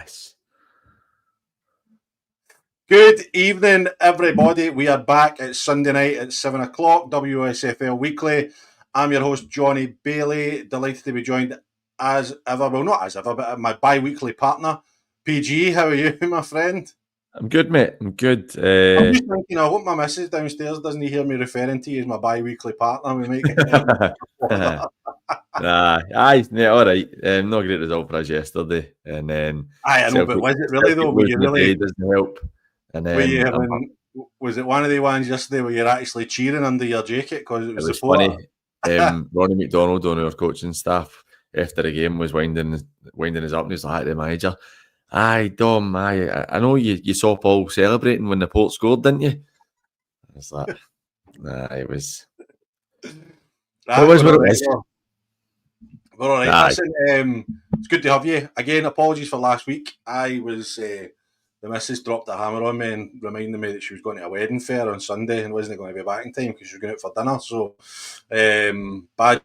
Yes. Good evening, everybody. We are back. It's Sunday night at 7 o'clock, WOSFL Weekly. I'm your host, Jonny Bailey. Delighted to be joined as ever. Well, not as ever, but my bi-weekly partner, PG. How are you, my friend? I'm good, mate. I'm good. I'm just thinking, I hope my missus downstairs doesn't hear me referring to you as my bi-weekly partner. We might get all right. Not a great result for us yesterday. And then I know, but was it really though? Were you really doesn't help. And then was it one of the ones yesterday where you're actually cheering under your jacket because it was funny. Ronnie McDonald on our coaching staff after the game was winding us up and he's like, the manager, aye, Dom, I know you saw Paul celebrating when the Port scored, didn't you? I was like, it was. It was what it was. We're all right. Listen, it's good to have you again. Apologies for last week. I was the missus dropped a hammer on me and reminded me that she was going to a wedding fair on Sunday and wasn't going to be back in time because she was going out for dinner. So bad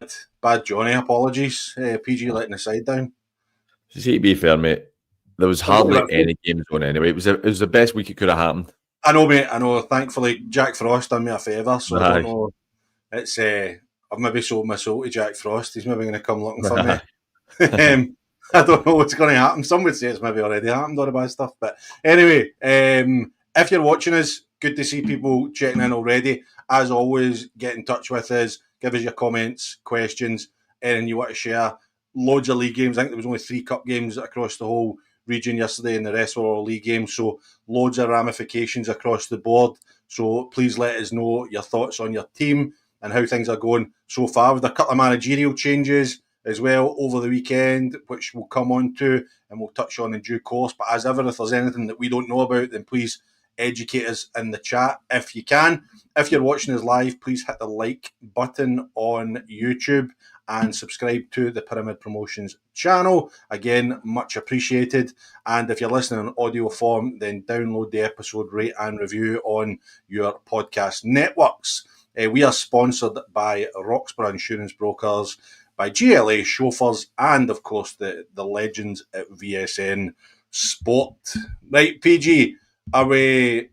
Jonny. Apologies, PG letting the side down. See, to be fair, mate, there was hardly any games on anyway. It was the best week it could have happened. I know, mate. I know. Thankfully, Jack Frost done me a favour, so I don't know. It's I've maybe sold my soul to Jack Frost. He's maybe going to come looking for me. I don't know what's going to happen. Some would say it's maybe already happened, all the bad stuff. But anyway, if you're watching us, good to see people checking in already. As always, get in touch with us. Give us your comments, questions, anything you want to share. Loads of league games. I think there was only 3 cup games across the whole region yesterday, and the rest were all league games. So loads of ramifications across the board. So please let us know your thoughts on your team and how things are going so far. With a couple of managerial changes as well over the weekend, which we'll come on to and we'll touch on in due course. But as ever, if there's anything that we don't know about, then please educate us in the chat if you can. If you're watching us live, please hit the like button on YouTube and subscribe to the Pyramid Promotions channel. Again, much appreciated. And if you're listening in audio form, then download the episode, rate and review on your podcast networks. We are sponsored by Roxburgh Insurance Brokers, by GLA Chauffeurs, and of course the legends at VSN Sport. Right, PG, do we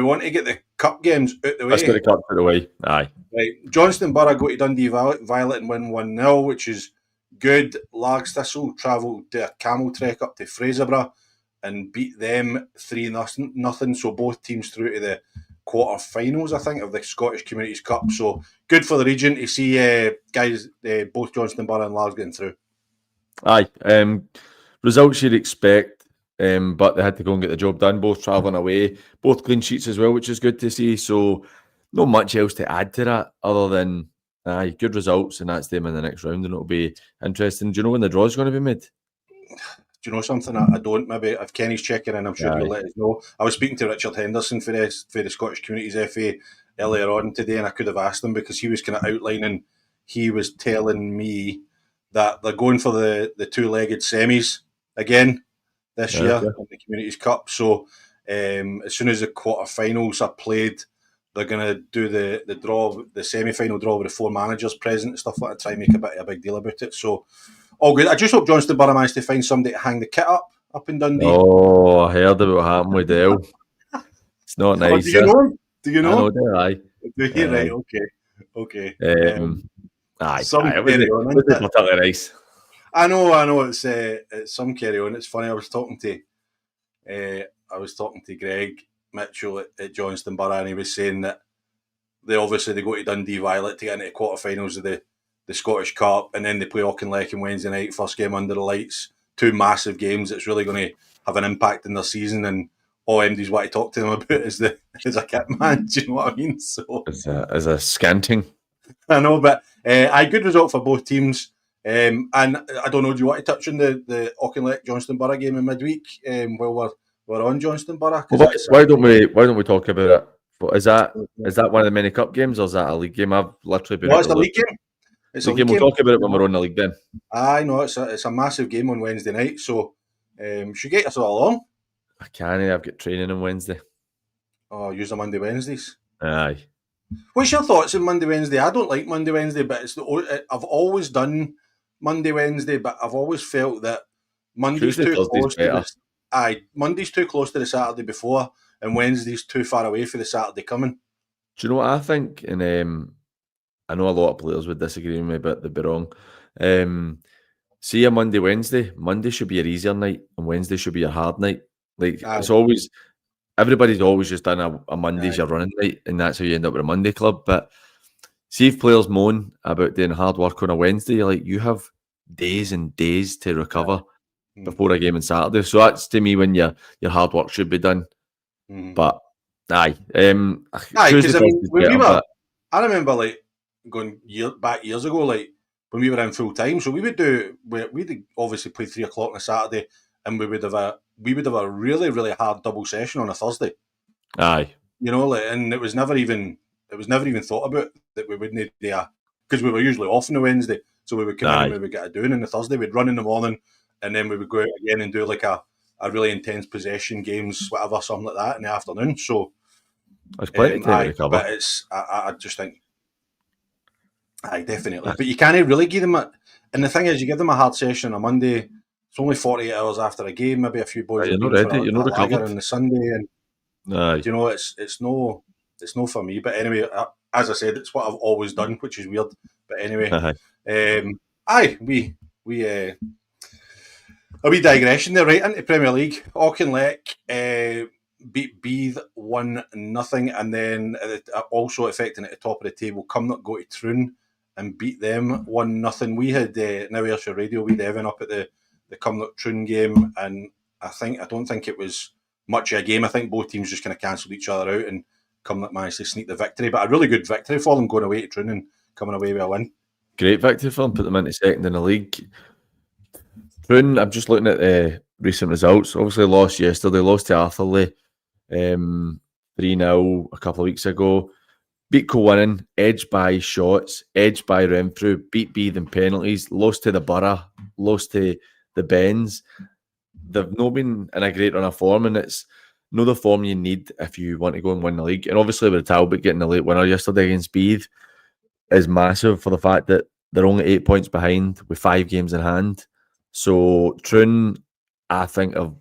want to get the cup games out the way? Let's get the cup out the way. Aye. Right. Johnston Borough go to Dundee Violet and win 1-0, which is good. Largs Thistle travel to a camel trek up to Fraserburgh and beat them 3-0. So both teams through to the quarter-finals, I think, of the Scottish Communities Cup. So good for the region to see guys, both Johnston Borough and Largs getting through. Aye. Results you'd expect, but they had to go and get the job done, both travelling away, both clean sheets as well, which is good to see. So not much else to add to that other than good results, and that's them in the next round, and it'll be interesting. Do you know when the draw's going to be made? Do you know something? I don't. Maybe if Kenny's checking in, I'm sure he'll let us know. I was speaking to Richard Henderson for the Scottish Communities FA earlier on today, and I could have asked him because he was kind of outlining. He was telling me that they're going for the two-legged semis again this year in the Communities Cup. So as soon as the quarter-finals are played, they're going to do the draw, the semi-final draw with the 4 managers present and stuff like that, try and make a big deal about it. So all good. I just hope Johnston Borough managed to find somebody to hang the kit up in Dundee. Oh, I heard about what happened with Dale. It's not nice. Do you know him? Do you know? I know Dale, aye. Do you? Right, okay. Aye. Some it was totally nice. I know. It's some carry on. It's funny. I was talking to Greg Mitchell at Johnston Borough, and he was saying that they go to Dundee Violet to get into the quarterfinals of the Scottish Cup, and then they play Auchinleck on Wednesday night, first game under the lights. 2 massive games that's really going to have an impact in their season, and all MDs want to talk to them about is a kit man. Do you know what I mean? So as a scanting. I know, but a good result for both teams. And I don't know, do you want to touch on the Auchinleck Johnston Borough game in midweek while we're on Johnston Borough? Well, why don't we talk about it? Is that one of the many cup games, or is that a league game? I've literally been. No, it's a league game. It's a league game. We'll talk about it when we're on the league then. I know it's a massive game on Wednesday night, so should get us all along. I can't. I've got training on Wednesday. Oh, use the Monday Wednesdays. Aye. What's your thoughts on Monday Wednesday? I don't like Monday Wednesday, but I've always done Monday Wednesday, but I've always felt that Monday's Tuesday, too Thursday's close better. Monday's too close to the Saturday before, and Wednesday's too far away for the Saturday coming. Do you know what I think? And I know a lot of players would disagree with me, but they'd be wrong. See a Monday, Wednesday. Monday should be your easier night, and Wednesday should be your hard night. Like it's always, everybody's always just done a Monday's your running night, and that's how you end up with a Monday club. But see if players moan about doing hard work on a Wednesday, you're like, you have days and days to recover before a game on Saturday. So that's to me when your hard work should be done. But aye, because I mean, I remember like going years ago, like when we were in full time. So we'd obviously play 3 o'clock on a Saturday, and we would have a really really hard double session on a Thursday. Aye, you know, like, and it was never even thought about that we wouldn't do because we were usually off on the Wednesday, so we would come in and we would get a doing on the Thursday. We'd run in the morning, and then we would go out again and do like a really intense possession games, whatever, something like that in the afternoon. So there's plenty of time to recover. But I just think, definitely. But you can't really give them and the thing is, you give them a hard session on a Monday. It's only 48 hours after a game. Maybe a few boys you're not ready. You're not recovered on the Sunday, and you know, it's no for me. But anyway, as I said, it's what I've always done, which is weird. But anyway, a wee digression there, right into Premier League. Auchinleck beat Beath 1-0, and then also affecting at the top of the table, Cumnock go to Troon and beat them 1-0. We had Now Ayrshire Radio, we had Evan up at the Cumnock Troon game, and I don't think it was much of a game. I think both teams just kind of cancelled each other out, and Cumnock managed to sneak the victory. But a really good victory for them, going away to Troon and coming away with a win. Great victory for them, put them into second in the league. Troon, I'm just looking at recent results. Obviously lost yesterday, lost to Arthurlie 3-0 a couple of weeks ago. Beat Kilwinning, edged by shots, edged by Renfrew, beat Beath in penalties, lost to the Borough, lost to the Bens. They've not been in a great run of form, and it's not the form you need if you want to go and win the league. And obviously with Talbot getting the late winner yesterday against Beath is massive for the fact that they're only 8 points behind with 5 games in hand. So Troon, I think, have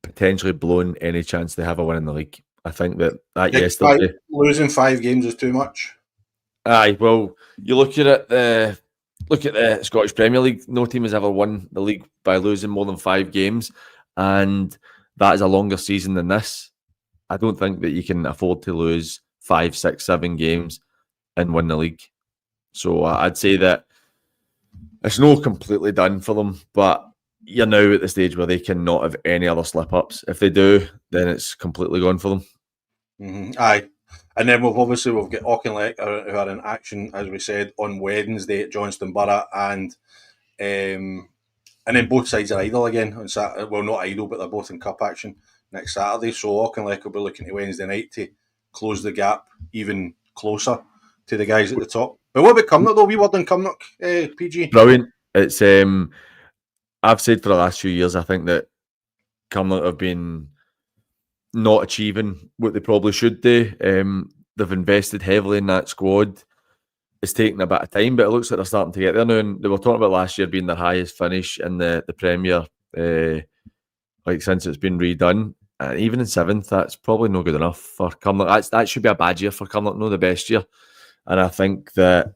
potentially blown any chance they have a win in the league. I think that yesterday losing 5 games is too much. Aye, well, you look at the Scottish Premier League. No team has ever won the league by losing more than 5 games, and that is a longer season than this. I don't think that you can afford to lose 5, 6, 7 games and win the league. So I'd say that it's not completely done for them, but you're now at the stage where they cannot have any other slip-ups. If they do, then it's completely gone for them. Aye. And then we've got Auchinleck who are in action, as we said, on Wednesday at Johnston Borough, and then both sides are idle again on Saturday. Well, not idle, but they're both in cup action next Saturday. So Auchinleck will be looking to Wednesday night to close the gap even closer to the guys at the top. But what about Cumnock, though? We were in Cumnock, PG. Brilliant. It's I've said for the last few years, I think that Cumnock have been not achieving what they probably should do. They've invested heavily in that squad. It's taken a bit of time, but it looks like they're starting to get there now. And they were talking about last year being their highest finish in the Premier, like since it's been redone. And even in 7th, that's probably not good enough for Cumnock. That should be a bad year for Cumnock, not the best year. And I think that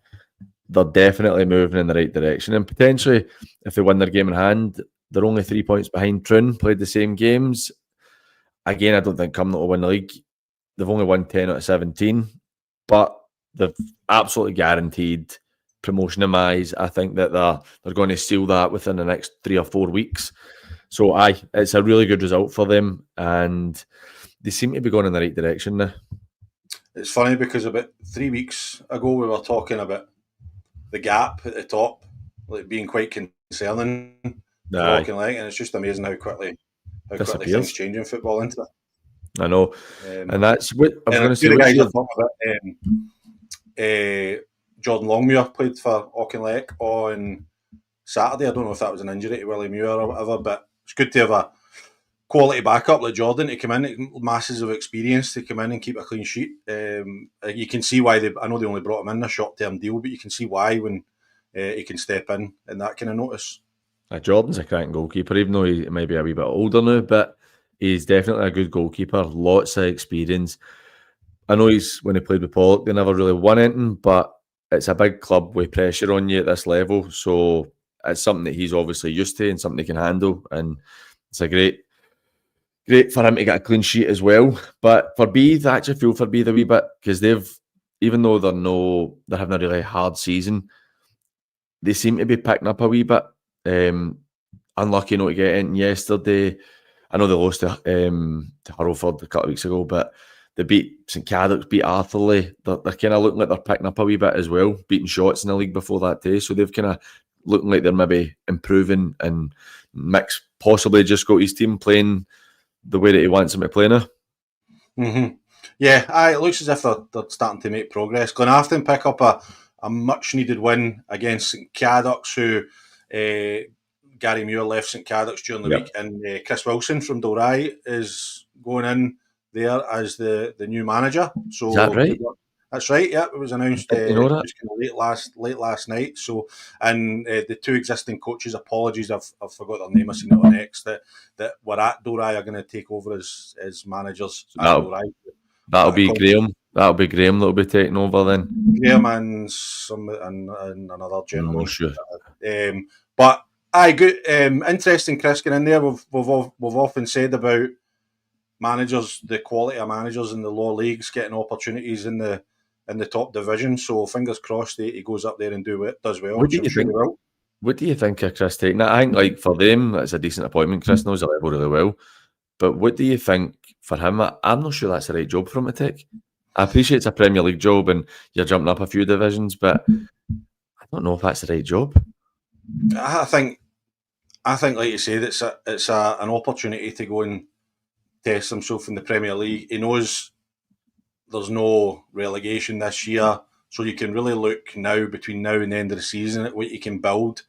they're definitely moving in the right direction. And potentially, if they win their game in hand, they're only 3 points behind Troon, played the same games. Again, I don't think Cumnock will win the league. They've only won 10 out of 17, but they've absolutely guaranteed promotion in my eyes. I think that they're going to seal that within the next 3 or 4 weeks. So, it's a really good result for them, and they seem to be going in the right direction now. It's funny because about 3 weeks ago we were talking about the gap at the top, like being quite concerning for Auchinleck, and it's just amazing how quickly things change in football, isn't it? I know, and that's what I was going to say. The guys are talking about Jordan Longmuir played for Auchinleck on Saturday. I don't know if that was an injury to Willie Muir or whatever, but it's good to have a quality backup like Jordan to come in, masses of experience to come in and keep a clean sheet. You can see why I know they only brought him in a short-term deal, but you can see why when he can step in that kind of notice. Jordan's a cracking goalkeeper, even though he may be a wee bit older now, but he's definitely a good goalkeeper. Lots of experience. I know when he played with Pollock, they never really won anything, but it's a big club with pressure on you at this level. So it's something that he's obviously used to and something he can handle. And it's a great for him to get a clean sheet as well. But for Beith, I actually feel for Beith a wee bit because even though they're having a really hard season, they seem to be picking up a wee bit. Unlucky not to get in yesterday. I know they lost to Hurlford a couple of weeks ago, but they beat St Cadoc's, beat Arthurlie. They're kind of looking like they're picking up a wee bit as well, beating Shots in the league before that day. So they've kind of looking like they're maybe improving, and Mick's possibly just got his team playing the way that he wants them to play now. Mm-hmm. Yeah, it looks as if they're starting to make progress. Glenafton pick up a much-needed win against St Cadoc's, who Gary Muir left St Cadoc's during the week, and Chris Wilson from Dalry is going in there as the new manager. So is that right? That's right. Yeah, it was announced just kind of late last night. So, and the two existing coaches, apologies, I've forgot their name. I seen it on X that were at Dalry are going to take over as managers. That'll be Graham. That'll be Graham that'll be taking over then. Graham and another gentleman. I'm not sure. But good. Interesting, Chris, getting in there. We've often said about managers, the quality of managers in the lower leagues getting opportunities in the top division. So fingers crossed he goes up there and does well. What do you think of Chris taking that? I think like for them it's a decent appointment. Chris knows the level really well. But what do you think for him? I'm not sure that's the right job for him to take. I appreciate it's a Premier League job and you're jumping up a few divisions, but I don't know if that's the right job. I think like you said, it's an opportunity to go and test himself in the Premier League. He knows there's no relegation this year, so you can really look now between now and the end of the season at what you can build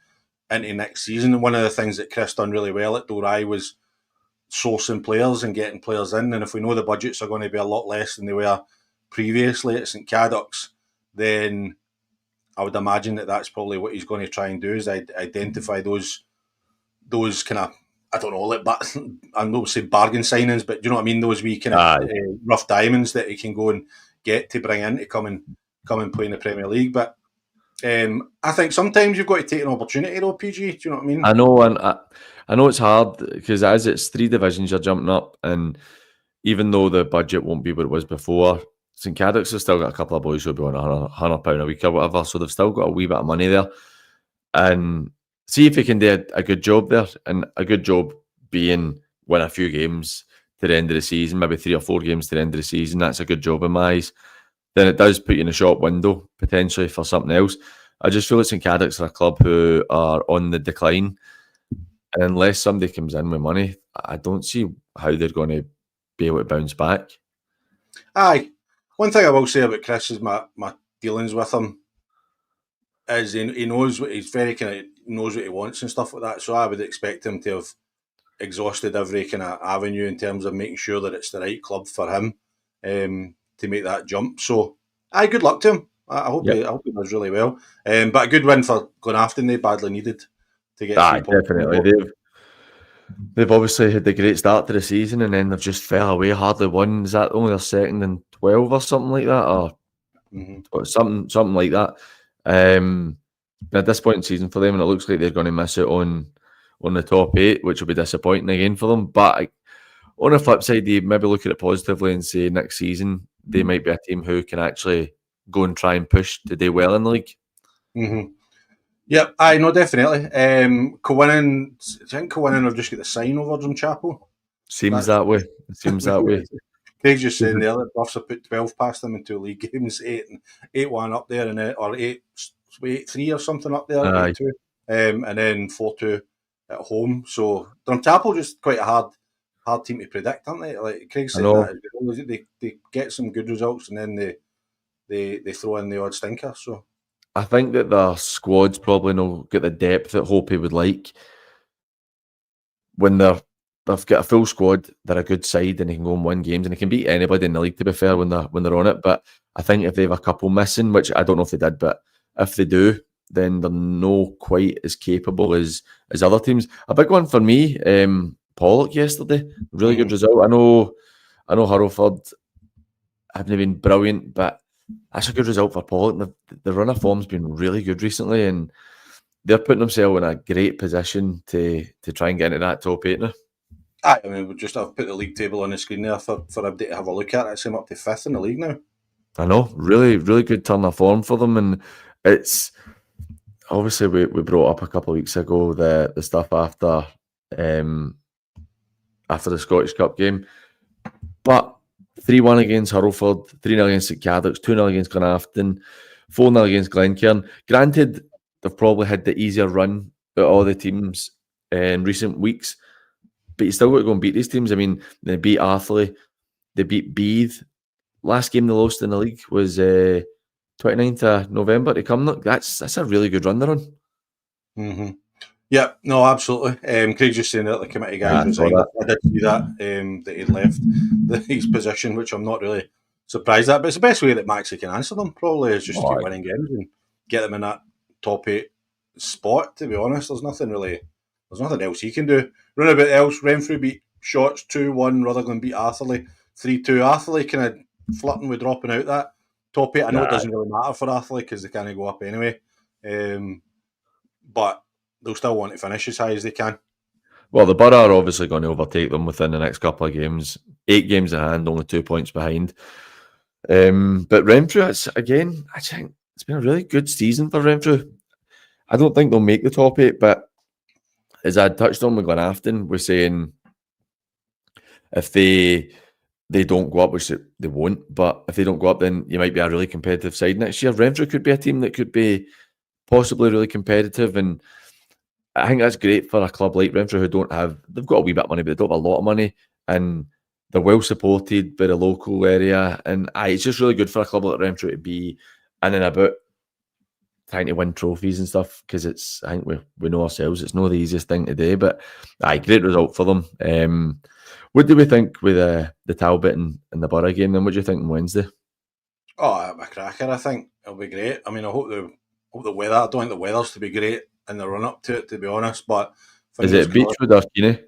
into next season. And one of the things that Chris done really well at Dalry was sourcing players and getting players in. And if we know the budgets are going to be a lot less than they were previously at St Cadoc's, then I would imagine that's probably what he's going to try and do, is identify those kind of, I don't know, like, I don't say bargain signings, but do you know what I mean? Those wee kind of rough diamonds that he can go and get to bring in to come and play in the Premier League. But I think sometimes you've got to take an opportunity, though, PG. Do you know what I mean? I know, and I know it's hard because as it's 3 divisions you're jumping up, and even though the budget won't be what it was before, St Cadoc's has still got a couple of boys who'll be on £100 a week or whatever, so they've still got a wee bit of money there. And see if he can do a good job there, and a good job being win a few games to the end of the season, maybe 3 or 4 games to the end of the season. That's a good job in my eyes. Then it does put you in a shop window potentially for something else. I just feel like St Cadoc's are a club who are on the decline, and unless somebody comes in with money, I don't see how they're going to be able to bounce back. Aye. One thing I will say about Chris is my dealings with him is he knows what he's very kind of knows what he wants and stuff like that. So I would expect him to have exhausted every kind of avenue in terms of making sure that it's the right club for him to make that jump. So good luck to him. I hope he does really well. But a good win for Glenafton. They badly needed to get. Definitely. They've obviously had the great start to the season, and then they've just fell away. Hardly won. Is that only their second and 12 or something like that, or something like that? At this point in the season for them, and it looks like they're going to miss out on the top 8, which will be disappointing again for them. But on the flip side, you maybe look at it positively and say next season they might be a team who can actually go and try and push to do well in the league. Mm-hmm. Yep, no, definitely. Coinnan, I think Coinnan have just got the sign over Drumchapel. Seems that way. Craig's just saying there that Buffs have put 12 past them in 2 league games, 8-1 up there, or 8-3 or something up there, 8-2, and then 4-2 at home. So Drumchapel just quite a hard team to predict, aren't they? Like Craig said, they get some good results and then they throw in the odd stinker. So I think that their squad's probably not got the depth that Hope would like. When they've got a full squad, they're a good side and they can go and win games and they can beat anybody in the league, to be fair, when they're on it. But I think if they have a couple missing, which I don't know if they did, but if they do, then they're no quite as capable as other teams. A big one for me, Pollock yesterday, really good result. I know Hurlford haven't been brilliant, but that's a good result for Pollock. The run of form's been really good recently, and they're putting themselves in a great position to try and get into that top 8 now. I mean, I've put the league table on the screen there for everybody to have a look at. It's him up to 5th in the league now. I know, really, really good turn of form for them, and it's obviously we brought up a couple of weeks ago the stuff after the Scottish Cup game, but 3-1 against Hurlford, 3-0 against St Cadoc's, 2-0 against Glenafton, 4-0 against Glencairn. Granted, they've probably had the easier run out of all the teams in recent weeks, but you still got to go and beat these teams. I mean, they beat Arthurlie, they beat Beath. Last game they lost in the league was 29th of November to Cumnock. That's a really good run they're on. Mm-hmm. Yeah, no, absolutely. Craig's just saying that the committee guys resigned. I did see that he'd left his position, which I'm not really surprised at. But it's the best way that Maxie can answer them, probably, is just to keep winning games and get them in that top 8 spot, to be honest. There's nothing else he can do. Runabout else, Renfrew beat Shotts 2-1, Rutherglen beat Arthurlie 3-2. Arthurlie kind of flirting with dropping out that top 8. I know it doesn't really matter for Arthurlie because they can't go up anyway. But they'll still want to finish as high as they can. Well, the Borough are obviously going to overtake them within the next couple of games. 8 games in hand, only 2 points behind. But Renfrew, I think it's been a really good season for Renfrew. I don't think they'll make the top 8, but as I touched on with Glenafton, we're saying if they don't go up, which they won't, but if they don't go up, then you might be a really competitive side next year. Renfrew could be a team that could be possibly really competitive, and I think that's great for a club like Renfrew they've got a wee bit of money, but they don't have a lot of money, and they're well supported by the local area, and it's just really good for a club like Renfrew to be in and about trying to win trophies and stuff, because I think we know ourselves, it's not the easiest thing to do, but great result for them. What do we think with the Talbot and the Borough game then? What do you think on Wednesday? Oh, a cracker, I think. It'll be great. I mean, I hope the weather, I don't think the weather's to be great in the run-up to it, to be honest, but... Is it Beechwood or Keeney?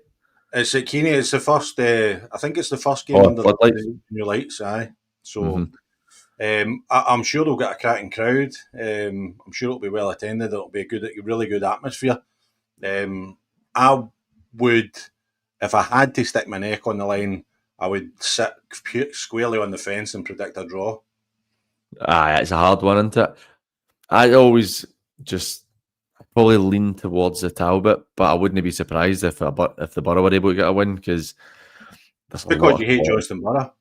It's at Keeney. It's the first, I think it's the first game under the new lights, aye. So... I'm sure they'll get a cracking crowd. I'm sure it'll be well attended. It'll be a really good atmosphere. I would, if I had to stick my neck on the line, I would sit squarely on the fence and predict a draw. It's a hard one, isn't it? I always probably lean towards the Talbot, but I wouldn't be surprised if the Borough were able to get a win, because you hate Johnston Borough.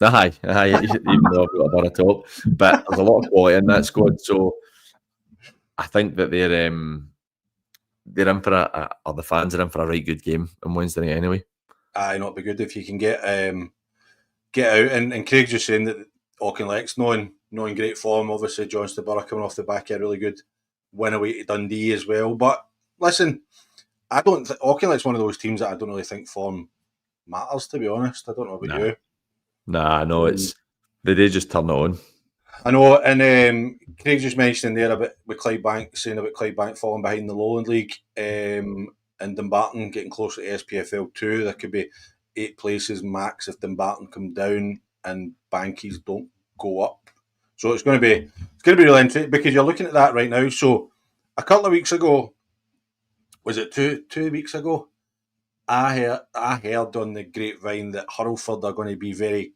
Aye, even though I've got a Borough top, but there's a lot of quality in that squad, so I think that they're in for or the fans are in for a right good game on Wednesday night anyway. Not be good if you can get out, and Craig's just saying that Auchinleck's not in great form. Obviously, Johnston Borough coming off the back of a really good win away to Dundee as well. But listen, I don't think Auchinleck's one of those teams that I don't really think form matters, to be honest. I don't know about you. Nah, no, they did just turn it on. I know, and Craig just mentioning there about with Clydebank falling behind the Lowland League, and Dumbarton getting closer to SPFL 2. There could be 8 places max if Dumbarton come down and Bankies don't go up. So it's going to be really interesting, because you're looking at that right now. So a couple of weeks ago, was it 2 weeks ago? I heard on the grapevine that Hurlford are going to be very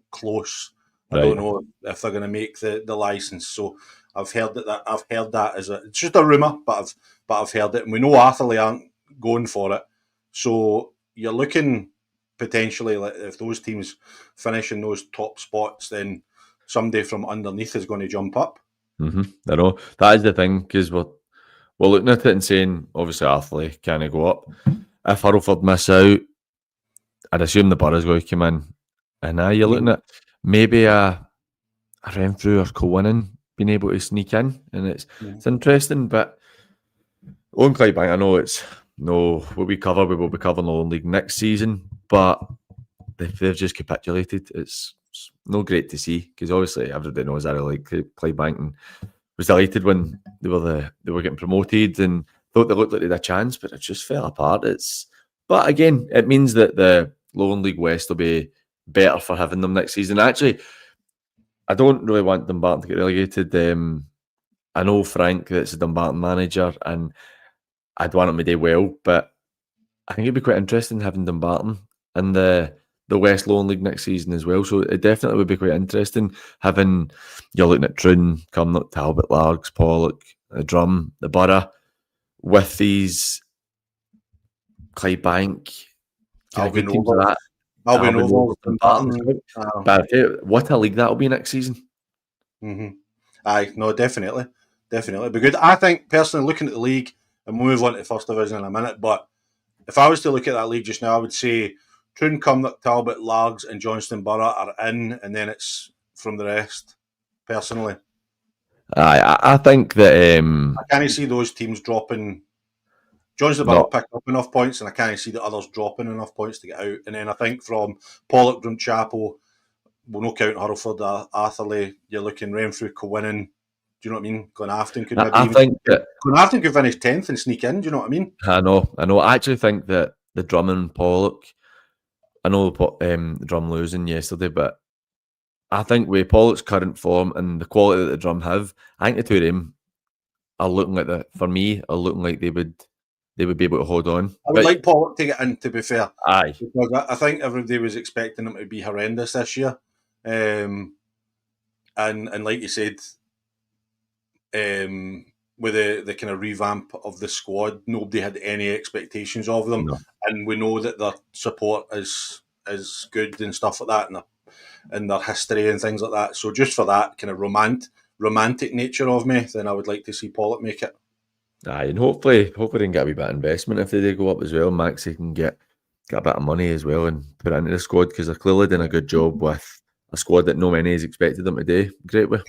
close. I don't know if they're going to make the license. So I've heard that as it's just a rumour, but I've heard it, and we know Arthurlie aren't going for it. So you're looking potentially, like, if those teams finish in those top spots, then somebody from underneath is going to jump up. I know, that is the thing, because we're looking at it and saying, obviously Arthurlie can't go up. If Hurlford miss out, I'd assume the Borough's going to come in. And now you're looking at maybe a Renfrew or Kilwinning being able to sneak in. And it's interesting, but on Clydebank, I know what we cover, we will be covering the Lowland League next season, but they've just capitulated. It's no great to see, because obviously everybody knows I like Clydebank, and was delighted when they were getting promoted and thought they looked like they had a chance, but it just fell apart. But again, it means that the Lowland League West will be better for having them next season. Actually, I don't really want Dumbarton to get relegated. I know Frank, that's the Dumbarton manager, and I'd want him to do well, but I think it'd be quite interesting having Dumbarton in the West Lowland League next season as well. So it definitely would be quite interesting having, you're looking at Troon, Cumnock, Talbot, Largs, Pollock, the Drum, the Borough, with these Clydebank, good teams like that. Albion Rovers, Dumbarton. But I tell you, what a league that'll be next season. Mm-hmm. Aye, no, definitely. It'd be good. I think, personally, looking at the league, and we'll move on to the first division in a minute, but if I was to look at that league just now, I would say Troon, Cumnock, Talbot, Largs and Johnston Borough are in, and then it's from the rest, personally. I think that... I can't see those teams dropping. Johnston Borough pick up enough points, and I can't see the others dropping enough points to get out. And then I think from Pollock, Drumchapel, we'll not count Hurlford, Atherley, you're looking Renfrew, Cowinan. Do you know what I mean? Glenafton could Glenafton could finish 10th and sneak in. Do you know what I mean? I know. I actually think that the Drum and Pollock, I know the Drum losing yesterday, but I think with Pollock's current form and the quality that the Drum have, I think the two of them are looking like they would be able to hold on. I would like Pollock to get in, to be fair. Aye. Because I think everybody was expecting him to be horrendous this year. And like you said, with the kind of revamp of the squad, nobody had any expectations of them. No. And we know that their support is good and stuff like that, and their history and things like that. So just for that kind of romantic nature of me, then I would like to see Pollock make it. Aye, and hopefully they can get a wee bit of investment if they do go up as well. Maxie can get a bit of money as well and put it into the squad, because they're clearly doing a good job with a squad that no many has expected them to do great with.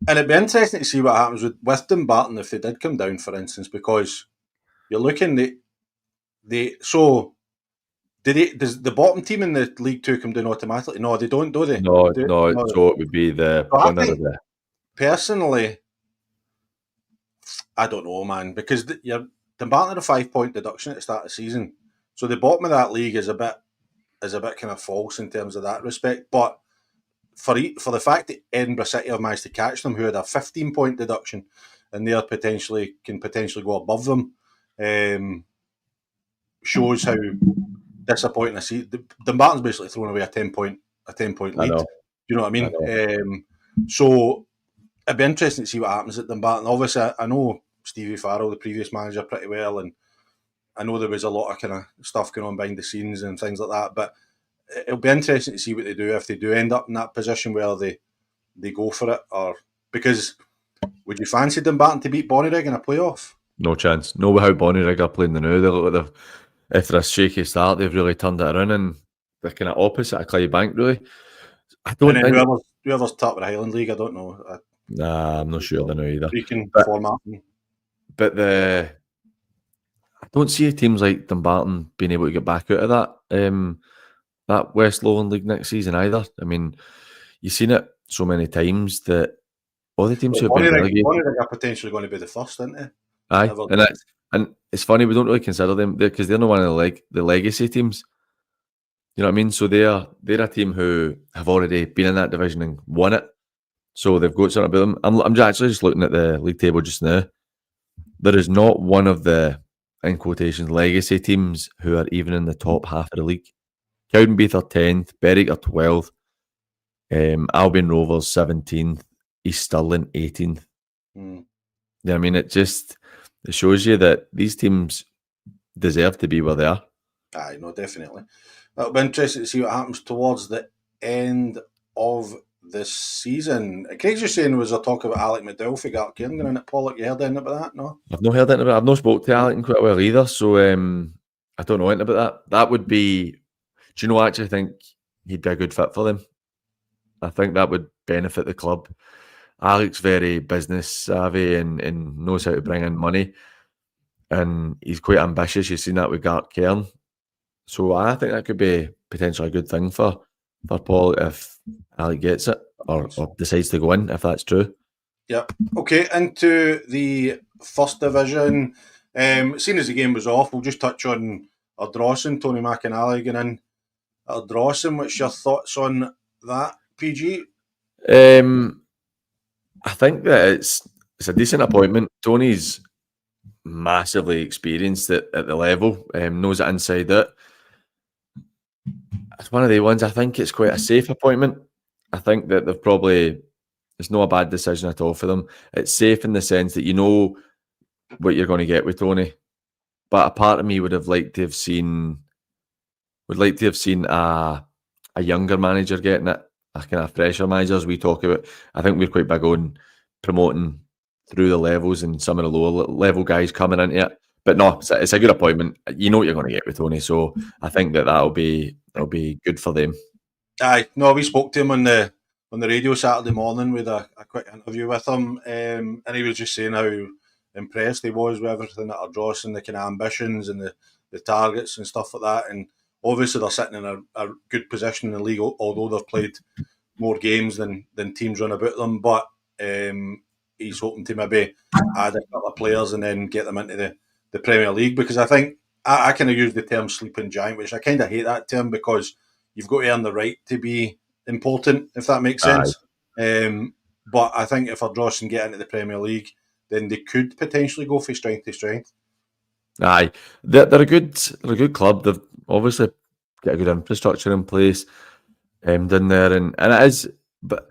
And it'd be interesting to see what happens with Dumbarton if they did come down, for instance, because you're looking does the bottom team in the League Two come down automatically? No, they don't, do they? No. So it would be the winner of the. Personally, I don't know, man, because Dumbarton had a 5-point deduction at the start of the season, so the bottom of that league is a bit kind of false in terms of that respect. But for the fact that Edinburgh City have managed to catch them, who had a 15-point deduction, and they can potentially go above them, shows how disappointing I see. Dumbarton's basically thrown away a 10-point lead. Do you know what I mean? So it'd be interesting to see what happens at Dumbarton. Obviously, I know Stevie Farrell, the previous manager, pretty well, and I know there was a lot of kind of stuff going on behind the scenes and things like that, but it'll be interesting to see what they do if they do end up in that position where they go for it. Or because would you fancy Dumbarton to beat Bonnyrigg in a playoff? No chance. No, how Bonnyrigg are playing now. They look like after a shaky start, they've really turned it around, and they're kind of opposite of Clydebank, really. I don't think whoever's top of the Highland League, I don't know. I'm not sure they know either. But I don't see teams like Dumbarton being able to get back out of that West Lowland League next season either. I mean, you've seen it so many times that all the teams who have been relegated are potentially going to be the first, aren't they? Aye, and it's funny, we don't really consider them because they're not one of the legacy teams. You know what I mean? So they're a team who have already been in that division and won it. So they've got something about them. I'm actually just looking at the league table just now. There is not one of the, in quotations, legacy teams who are even in the top half of the league. Cowdenbeath are 10th, Berwick are 12th, Albion Rovers 17th, East Stirling 18th. Yeah, I mean, it shows you that these teams deserve to be where they are. Aye, no, definitely. It'll be interesting to see what happens towards the end of this season. Craig's just saying, was a talk about Alec McDowell for Gartcairn going in at Pollock. You heard anything about that? No? I've not heard anything about it. I've not spoke to Alec in quite a while either, so I don't know anything about that. That would be... Do you know, I actually think he'd be a good fit for them. I think that would benefit the club. Alec's very business savvy and knows how to bring in money. And he's quite ambitious. You've seen that with Gartcairn. So I think that could be potentially a good thing for Paul if Alec gets it or decides to go in, if that's true. Yep. Okay, into the first division. Seeing as the game was off, we'll just touch on Ardrossan, Tony McInally going in. Ardrossan, what's your thoughts on that, PG? I think that it's a decent appointment. Tony's massively experienced at the level, knows it inside out. It's one of the ones, I think it's quite a safe appointment. I think that it's not a bad decision at all for them. It's safe in the sense that you know what you're going to get with Tony. But a part of me would like to have seen a younger manager getting it, a kind of fresher manager, as we talk about. I think we're quite big on promoting through the levels and some of the lower level guys coming into it. But no, it's a good appointment. You know what you're going to get with Tony, so I think that'll be good for them. Aye, no, we spoke to him on the radio Saturday morning with a quick interview with him, and he was just saying how impressed he was with everything that Ardrossan, the kind of ambitions and the targets and stuff like that. And obviously they're sitting in a good position in the league, although they've played more games than teams run about them. But he's hoping to maybe add a couple of players and then get them into the Premier League, because I think I kind of use the term sleeping giant, which I kind of hate that term, because you've got to earn the right to be important, if that makes sense. But I think if Ardrossan get into the Premier League, then they could potentially go from strength to strength. Aye, they're a good club. They've obviously got a good infrastructure in place down there, and it is. But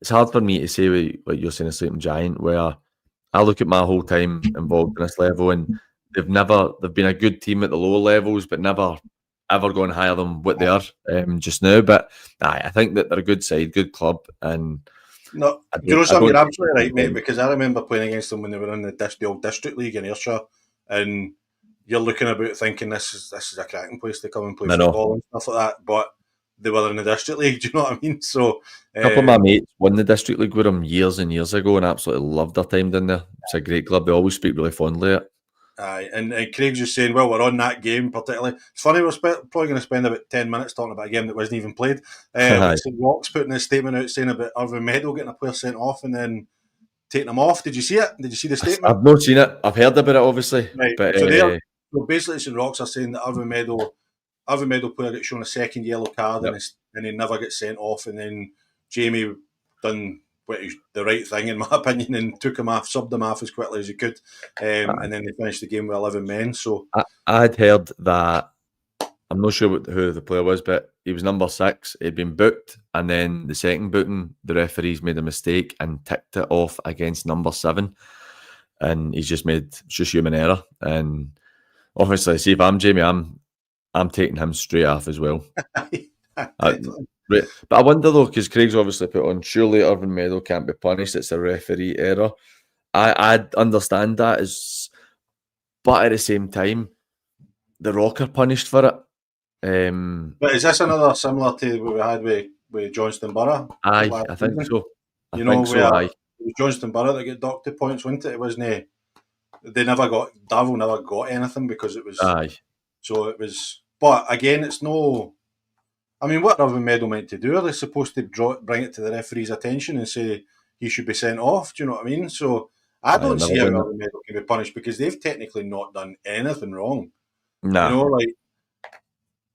it's hard for me to say what you're saying, a sleeping giant, where I look at my whole time involved in this level, and they've been a good team at the lower levels, but never ever gone higher than what they are just now. But I think that they're a good side, good club, and no, you know something, you're absolutely right, mate. Because I remember playing against them when they were in the old district league in Ayrshire, and you're looking about thinking this is a cracking place to come and play football and stuff like that. But they were in the district league. Do you know what I mean? So a couple of my mates won the district league with them years and years ago, and absolutely loved their time down there. It's a great club. They always speak really fondly of it. Aye, and Craig's just saying, well, we're on that game particularly. It's funny, we're probably going to spend about 10 minutes talking about a game that wasn't even played. St Rock's putting a statement out saying about Irvine Meadow getting a player sent off and then taking him off. Did you see it? Did you see the statement? I've not seen it. I've heard about it, obviously. Right. But, so basically, St Rock's are saying that Irvine Meadow player gets shown a second yellow card and he never gets sent off, and then Jamie done the right thing, in my opinion, and took him off, subbed him off as quickly as he could, and then they finished the game with 11 men. So I'd heard that, I'm not sure who the player was, but he was number 6. He'd been booked, and then the second booking, the referees made a mistake and ticked it off against number 7, and it's just human error. And obviously, see, if I'm Jamie, I'm taking him straight off as well. But I wonder though, because Craig's obviously put on, surely Irvine Meadow can't be punished, it's a referee error. I understand that, but at the same time, the Rock are punished for it. But is this another similar to what we had with Johnston Borough? Aye, I think so. It was Johnston Borough that got docked the points, wasn't it? It wasn't. Darvel never got anything because it was. Aye. So it was, but again, it's no. I mean, what are Irvine Meadow meant to do? Are they supposed to bring it to the referee's attention and say he should be sent off? Do you know what I mean? So I don't see how Irvine Meadow can be punished, because they've technically not done anything wrong. Nah. You know, like,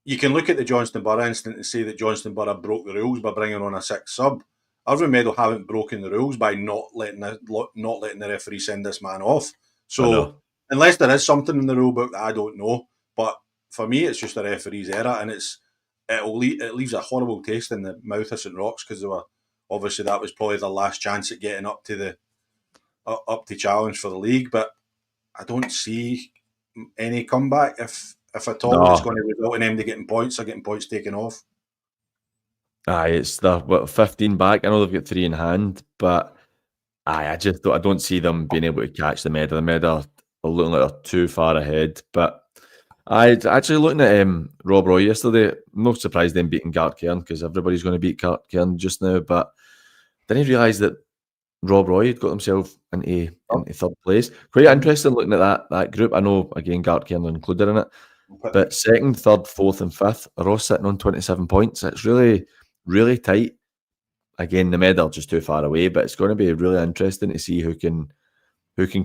you can look at the Johnston Borough incident and say that Johnston Borough broke the rules by bringing on a 6th sub. Irvine Meadow haven't broken the rules by not letting the referee send this man off. So unless there is something in the rule book that I don't know, but for me, it's just a referee's error, and it leaves a horrible taste in the mouth of St Rock's, because obviously that was probably their last chance at getting up to challenge for the league. But I don't see any comeback if at all. It's going to result in them getting points or getting points taken off. Aye, it's the 15 back. I know they've got 3 in hand, but I don't see them being able to catch the Med. The Med are looking like they're too far ahead. But I actually looking at Rob Roy yesterday. I'm not surprised them beating Gartcairn, because everybody's going to beat Gartcairn just now. But didn't realise that Rob Roy had got himself into 3rd place. Quite interesting looking at that group. I know, again, Gartcairn are included in it. But 2nd, 3rd, 4th and 5th are all sitting on 27 points. It's really, really tight. again, the medal just too far away. But it's going to be really interesting to see who can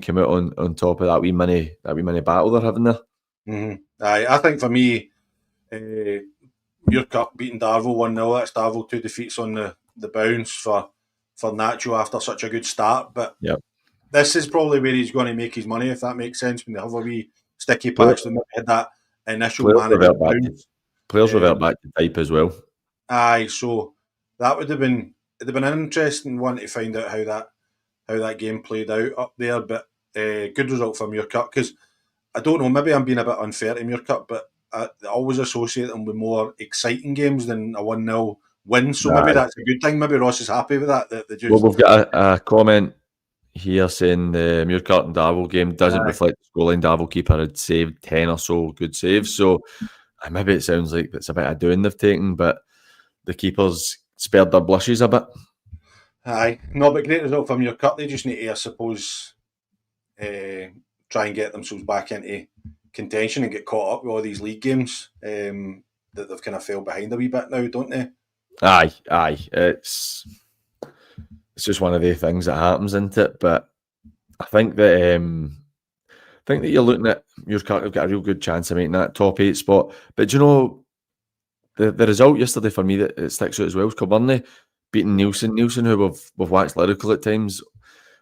come out on top of that wee mini battle they're having there. Mm-hmm. I think for me, Muircup beating Darvel 1-0. That's Darvel 2 defeats on the bounce for Nacho after such a good start. But this is probably where he's going to make his money, if that makes sense. When they have a wee sticky patch, they had that initial manager bounce. Players revert back to type as well. Aye, so that would have been an interesting one to find out how that game played out up there. But good result for Muircup, because I don't know, maybe I'm being a bit unfair to Muircup, but I always associate them with more exciting games than a 1-0 win. So maybe that's a good thing. Maybe Ross is happy with that. Well, we've got a comment here saying the Muircup and Darvel game doesn't reflect the scoreline. Darvel keeper had saved 10 or so good saves. So maybe it sounds like it's a bit of doing they've taken, but the keepers spared their blushes a bit. Aye. No, but great result from Muircup. They just need to, I suppose, try and get themselves back into contention and get caught up with all these league games that they've kind of fell behind a wee bit now, don't they? Aye. It's just one of the things that happens, isn't it? But I think that you're looking at Muircup have got a real good chance of making that top 8 spot. But do you know the result yesterday for me that it sticks out as well is Kilbirnie beating Nielsen, who we've waxed lyrical at times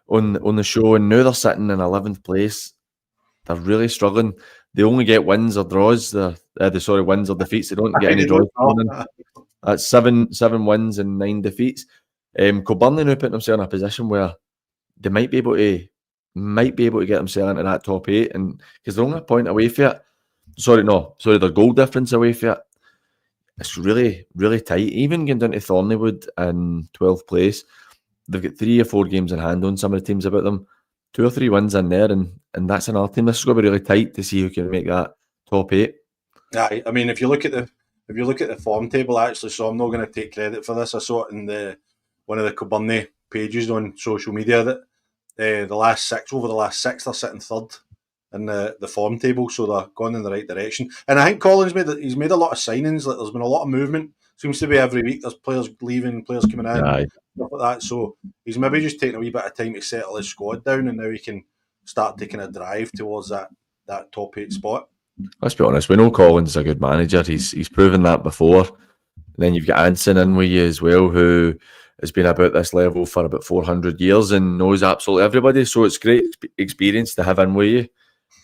on the show, and now they're sitting in 11th place. They're really struggling. They only get wins or draws. Wins or defeats. They don't get any draws. That's seven wins and 9 defeats. Kilbirnie now putting themselves in a position where they might be able to get themselves into that top 8, and because they're only a point away from it. Their goal difference away from it. It's really, really tight. Even getting down to Thornleywood in 12th place, they've got 3 or 4 games in hand on some of the teams about them. 2 or 3 wins in there, and that's another team. This is going to be really tight to see who can make that top 8. Yeah, I mean, if you look at the form table, I actually saw, I'm not going to take credit for this. I saw it in one of the Kilbirnie pages on social media that the last 6 they're sitting third in the form table, so they're going in the right direction. And I think Colin's made a lot of signings. Like, there's been a lot of movement. Seems to be every week there's players leaving, players coming in, stuff like that. So he's maybe just taking a wee bit of time to settle his squad down, and now he can start taking a drive towards that top 8 spot. Let's be honest, we know Colin's a good manager. He's proven that before. And then you've got Anson in with you as well, who has been about this level for about 400 years and knows absolutely everybody. So it's great experience to have in with you.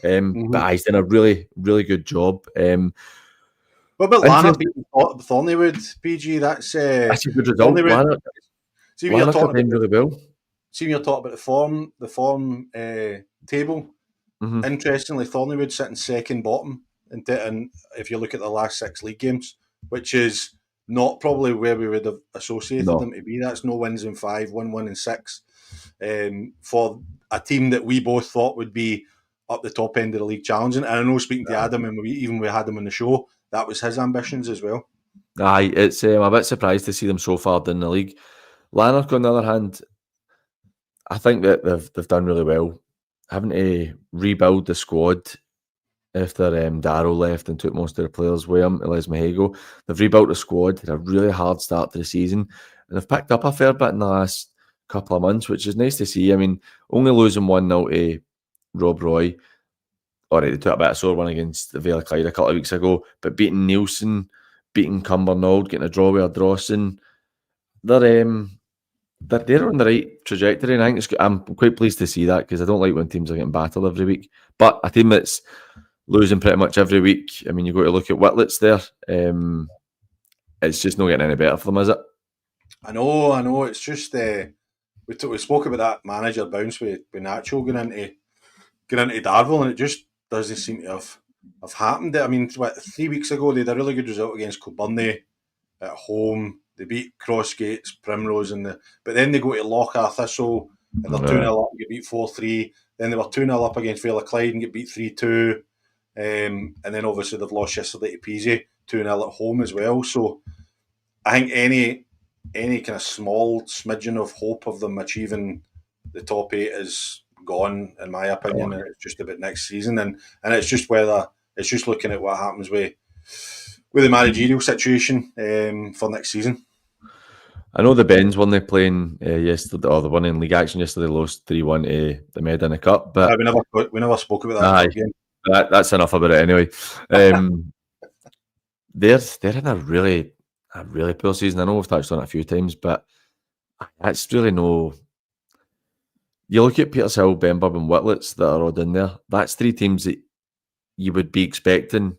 But he's done a really, really good job. What about Lanark beating Thornleywood, PG? That's a good result. Lanark are playing really well. See, when you're talking about the form table, interestingly, Thornleywood sitting second bottom, and if you look at the last 6 league games, which is not probably where we would have associated them to be. That's no wins in 5, 1 in 6. For a team that we both thought would be up the top end of the league challenging. And I know, speaking to Adam, and we had him on the show, that was his ambitions as well. Aye, it's I'm a bit surprised to see them so far in the league. Lanark, on the other hand, I think that they've done really well. Having to rebuild the squad after Darrow left and took most of the players with him, Les Mahego. They've rebuilt the squad, had a really hard start to the season, and they've picked up a fair bit in the last couple of months, which is nice to see. I mean, only losing 1-0 to Rob Roy. Alright, they took a bit of a sore one against the Vale Clyde a couple of weeks ago, but beating Nielsen, beating Cumbernauld, getting a draw with Ardrossan, they're on the right trajectory, and I think I'm quite pleased to see that, because I don't like when teams are getting battled every week. But a team that's losing pretty much every week, I mean, you've got to look at Whitlett's there. It's just not getting any better for them, is it? I know. It's just we spoke about that manager bounce with Nacho going into Darvel, and it just doesn't seem to have happened. I mean, 3 weeks ago they had a really good result against Kilbirnie at home. They beat Crossgates, Primrose, but then they go to Lochar Thistle and they're 2-0 up and get beat 4-3. Then they were 2-0 up against Vale Clyde and get beat 3-2. And then obviously they've lost yesterday to Peasy, 2-0 at home as well. So I think any kind of small smidgen of hope of them achieving the top 8 is gone, in my opinion. And it's just about next season, and it's just looking at what happens with the managerial situation for next season. I know the Bens weren't playing yesterday, or the one in league action yesterday, lost 3-1 to the Med in the Cup. But we never spoke about that game. That's enough about it anyway. They're in a really poor season. I know we've touched on it a few times, but that's really no. You look at Petershill, Benburb, and Whitlets that are all in there. That's three teams that you would be expecting.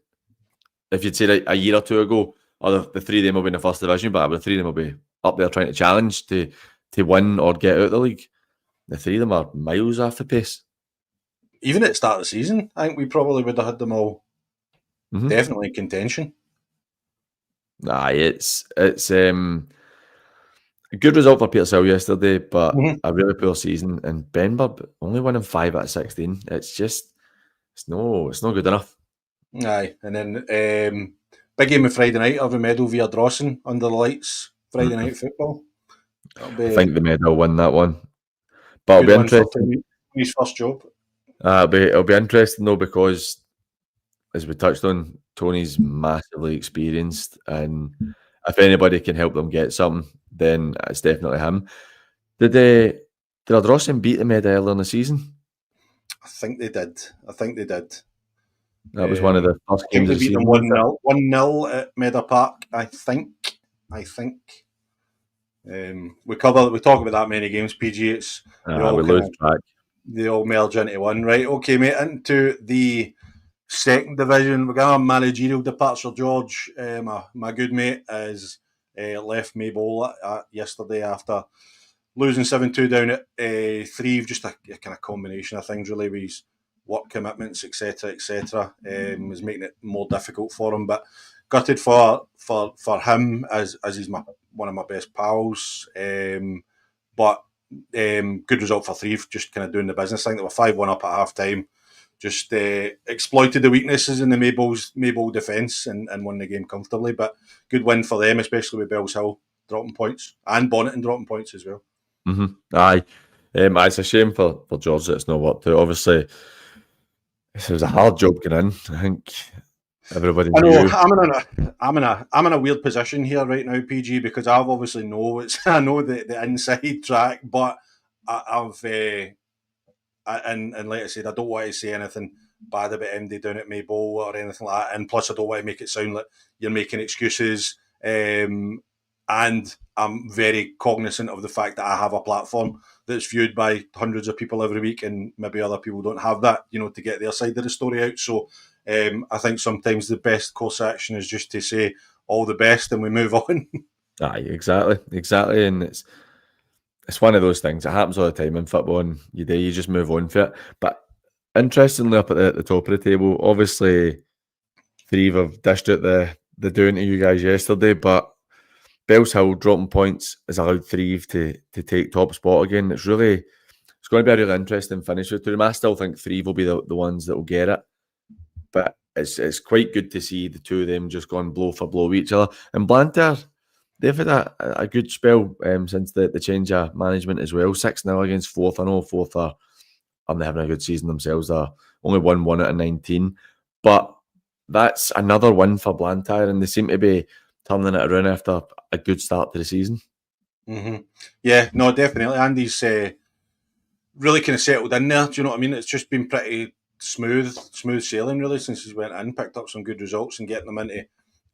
If you'd said a year or two ago, the three of them will be in the first division, but the three of them will be up there trying to challenge to win or get out of the league. The three of them are miles off the pace. Even at the start of the season, I think we probably would have had them all definitely in contention. It's a good result for Petershill yesterday, but a really poor season. And Benburb only winning 5 out of 16. It's just it's not good enough. Aye, and then big game of Friday night, Irvine Meadow via Drawson under the lights. Friday night football. I think the Med will win that one, but it'll be interesting. His first job. It'll be interesting though, because as we touched on, Tony's massively experienced, and if anybody can help them get something, then it's definitely him. Did Drawson beat the Med earlier in the season? I think they did. That was one of the first games of the season. 1-0 at Meadow Park, I think. We talk about that many games, PG. It's we lose track. They all merge into one, right? Okay, mate. Into the second division, we're going to have managerial departure. George, my good mate, has left Maybole yesterday after losing 7-2 down at Thrieve. Just a kind of combination of things, really, with his work commitments, etc., is making it more difficult for him. But gutted for him, as he's one of my best pals. But good result for Thrieve, just kind of doing the business thing. They were 5-1 up at half time. Just exploited the weaknesses in the Maybole defence and won the game comfortably. But good win for them, especially with Bellshill dropping points and Bonneton dropping points as well. Aye. It's a shame for George that it's not worked out. Obviously, it was a hard job getting in. I think everybody knew. I'm in a weird position here right now, PG, because I obviously know the inside track, but I've and like I said, I don't want to say anything bad about MD down at Maybole or anything like that. And plus, I don't want to make it sound like you're making excuses. And I'm very cognizant of the fact that I have a platform that's viewed by hundreds of people every week, and maybe other people don't have that, to get their side of the story out. So I think sometimes the best course of action is just to say all the best and we move on. Aye, exactly. And it's one of those things. It happens all the time in football, and you just move on for it. But interestingly, up at the top of the table, obviously, Thrieve have dished out the doing to you guys yesterday, but Bellshill dropping points has allowed Thrieve to take top spot again. It's going to be a really interesting finish with them. I still think Thrieve will be the ones that will get it, but it's quite good to see the two of them just going blow for blow with each other. And Blantyre, they've had a good spell since the change of management as well. 6-0 against Forth. I know Forth are having a good season themselves. They're only won 1 out of 19, but that's another win for Blantyre, and they seem to be turning it around after a good start to the season. Yeah, no, definitely. Andy's really kind of settled in there. Do you know what I mean? It's just been pretty smooth sailing really since he went in, picked up some good results and getting them into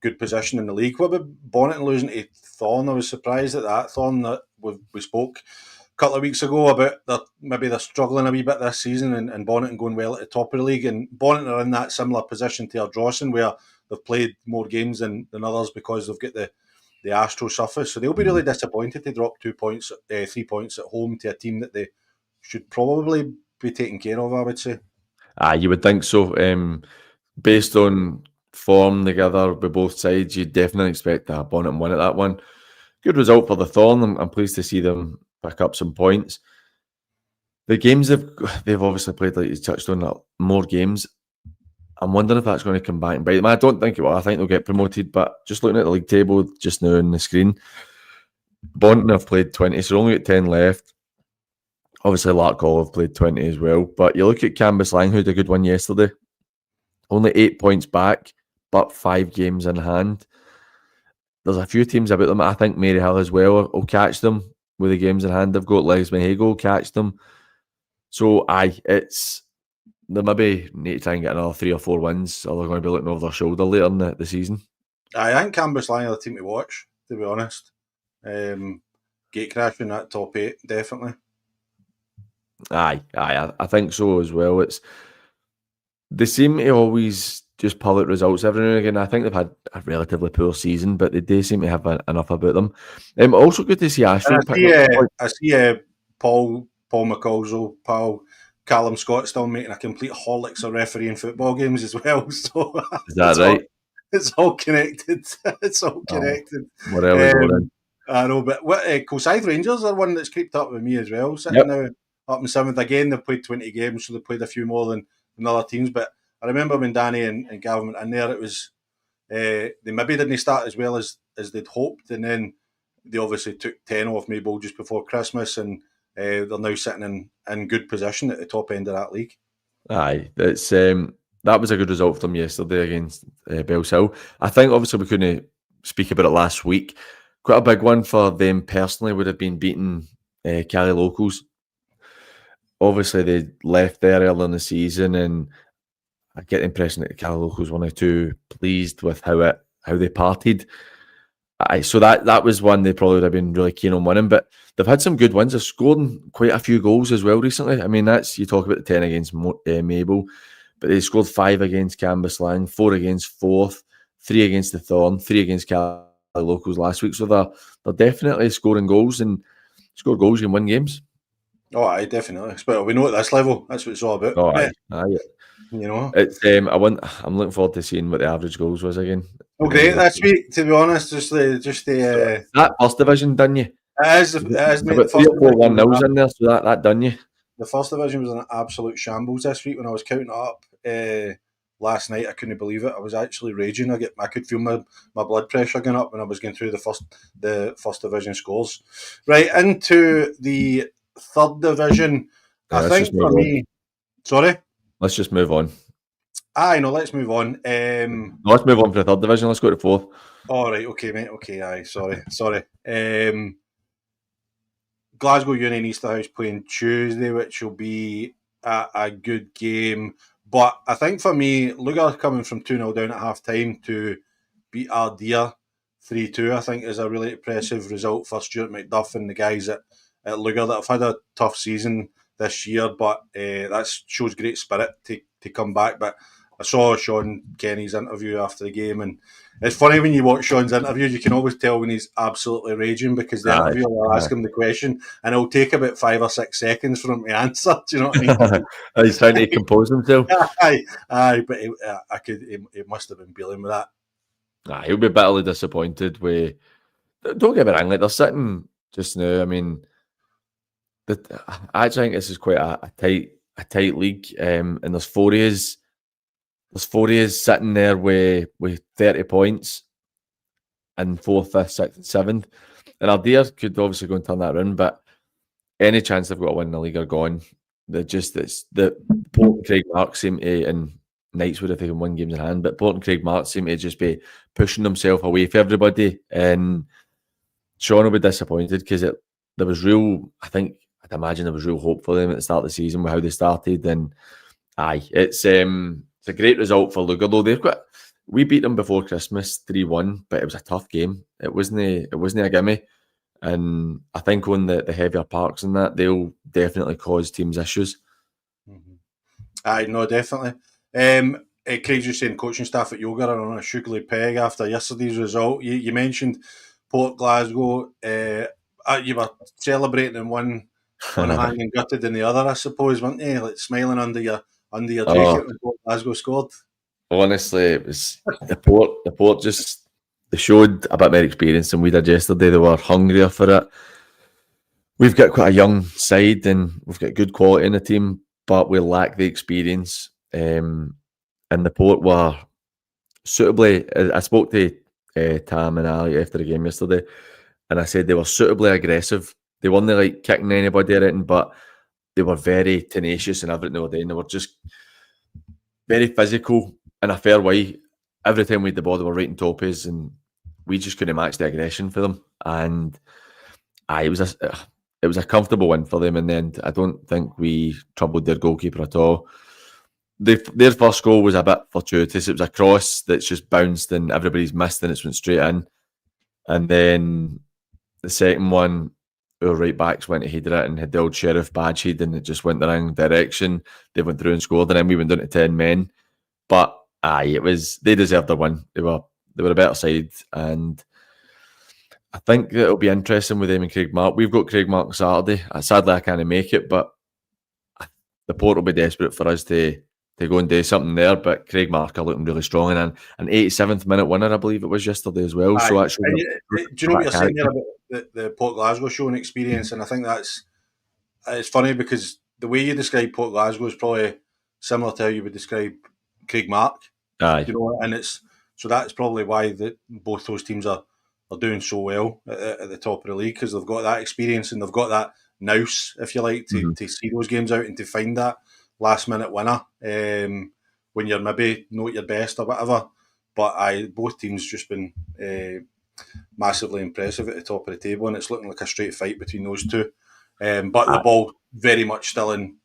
good position in the league. What about Bonneton losing to Thorn? I was surprised at that. Thorn, that we spoke a couple of weeks ago about maybe they're struggling a wee bit this season, and Bonneton going well at the top of the league. And Bonneton are in that similar position to Ardrossan, where they've played more games than others because they've got the Astro surface. So they'll be really disappointed to drop 3 points at home to a team that they should probably be taking care of, I would say. You would think so. Based on form together with both sides, you'd definitely expect to have Bonneton win at that one. Good result for the Thorn. I'm pleased to see them pick up some points. The games they've obviously played, like you touched on, more games. I'm wondering if that's going to come back and bite them. I don't think it will. I think they'll get promoted, but just looking at the league table just now on the screen, Bonneton have played 20, so only got 10 left. Obviously, Larkhall have played 20 as well. But you look at Cambuslang, who had a good one yesterday. Only 8 points back, but 5 games in hand. there's a few teams about them. I think Maryhill as well will catch them with the games in hand. They've got Legs Mahago will catch them. So they maybe need to try and get another 3 or 4 wins, or they're going to be looking over their shoulder later in the season. I think Cambuslang are the team to watch, to be honest. Gate crash in that top 8, definitely. I think so as well. They seem to always just pull out results every now and again. I think they've had a relatively poor season, but they do seem to have enough about them. Also good to see Ashfield. I see Paul McCall's old pal Callum Scott still making a complete holics of refereeing football games as well. So is that right? It's all connected. It's all connected. Whatever. I know, but Kilsyth Rangers are one that's creeped up with me as well. Sitting now up in 7th again. They've played 20 games, so they played a few more than other teams. But I remember when Danny and Gavin went in there, it was they maybe didn't start as well as they'd hoped, and then they obviously took 10 off Maybole just before Christmas, and they're now sitting in good position at the top end of that league. Aye, it's that was a good result for them yesterday against Bellshill. I think obviously we couldn't speak about it last week. Quite a big one for them personally would have been beating Cali Locals. Obviously they left there early in the season, and I get the impression that the Cali Locals weren't too pleased with how they partied. So that was one they probably would have been really keen on winning, but they've had some good wins. They've scored quite a few goals as well recently. I mean, you talk about the 10 against Maybole, but they scored 5 against Cambuslang, 4 against Forth, 3 against the Thorn, 3 against Cali Locals last week. So they're definitely scoring goals, and score goals, you can win games. Oh, aye, definitely. But we know at this level, that's what it's all about. Oh, aye. You know, it's I'm looking forward to seeing what the average goals was again. Oh, great this week, to be honest. Just the that first division done you. It is, mate. About 3 or 4 1-0s in there, so that done you. The first division was an absolute shambles this week. When I was counting it up last night, I couldn't believe it. I was actually raging. I could feel my blood pressure going up when I was going through the first division scores. Right, into the third division. I think for me, sorry. Let's just move on. Let's move on. Let's move on from the third division. Let's go to fourth. All right, okay, mate. Okay, sorry. Glasgow Uni and Easterhouse playing Tuesday, which will be a good game. But I think for me, Lugar coming from 2-0 down at half time to beat Ardea 3-2, I think is a really impressive result for Stuart McDuff and the guys at Lugar that have had a tough season this year, but that shows great spirit to come back. But I saw Sean Kenny's interview after the game, and it's funny when you watch Sean's interviews, you can always tell when he's absolutely raging, because the interviewer will ask him the question and it'll take about 5 or 6 seconds for him to answer. Do you know what I mean? He's trying to compose himself. Aye, but he must have been dealing with that. He'll be bitterly disappointed with. Don't get me wrong, like they're sitting just now. I mean, I actually think this is quite a tight league, and there's 4 years. There's 4 years sitting there with 30 points and 4th, 5th, 6th, and 7th. And Ardea could obviously go and turn that around, but any chance they've got to win the league are gone. The Port and Craig Mark seem to, and Knightswood if they can win games in hand, but Port and Craig Mark seem to just be pushing themselves away from everybody. And Sean will be disappointed because there was real, I'd imagine there was real hope for them at the start of the season with how they started. And it's a great result for Lugar though. We beat them before Christmas 3-1, but it was a tough game. It wasn't a gimme, and I think on the heavier parks and that, they'll definitely cause teams issues. No, definitely. Craig's just saying coaching staff at Yoga are on a sugary peg after yesterday's result. You mentioned Port Glasgow. You were celebrating in one hand and gutted in the other, I suppose, weren't you? Like smiling under your jacket when Port Glasgow scored. Honestly, it was the Port just, they showed a bit more experience than we did yesterday. They were hungrier for it. We've got quite a young side and we've got good quality in the team, but we lack the experience. And the Port were suitably, I spoke to Tam and Ali after the game yesterday, and I said they were suitably aggressive. They weren't like kicking anybody or anything, but they were very tenacious in everything they were doing. They were just very physical in a fair way. Every time we had the ball, they were right on top of us, and we just couldn't match the aggression for them, and it was a comfortable win for them in the end. I don't think we troubled their goalkeeper at all. Their first goal was a bit fortuitous. It was a cross that's just bounced and everybody's missed and it's went straight in. And then the second one, our right backs went to header it and had the old Sheriff badge head and it just went the wrong direction. They went through and scored, and then we went down to 10 men. But they deserved their win. They were a better side, and I think that it'll be interesting with them and Craigmark. We've got Craigmark Saturday. Sadly, I can't make it, but the Port will be desperate for us to go and do something there. But Craigmark are looking really strong, and an 87th minute winner, I believe it was yesterday as well. So actually, do you know what you're saying there about the Port Glasgow showing experience? And I think it's funny because the way you describe Port Glasgow is probably similar to how you would describe Craigmark. Aye. You know, and so that's probably why both those teams are doing so well at the top of the league, because they've got that experience and they've got that nous, if you like, to see those games out and to find that last minute winner when you're maybe not at your best or whatever. But both teams just been massively impressive at the top of the table, and it's looking like a straight fight between those two. But the ball very much still in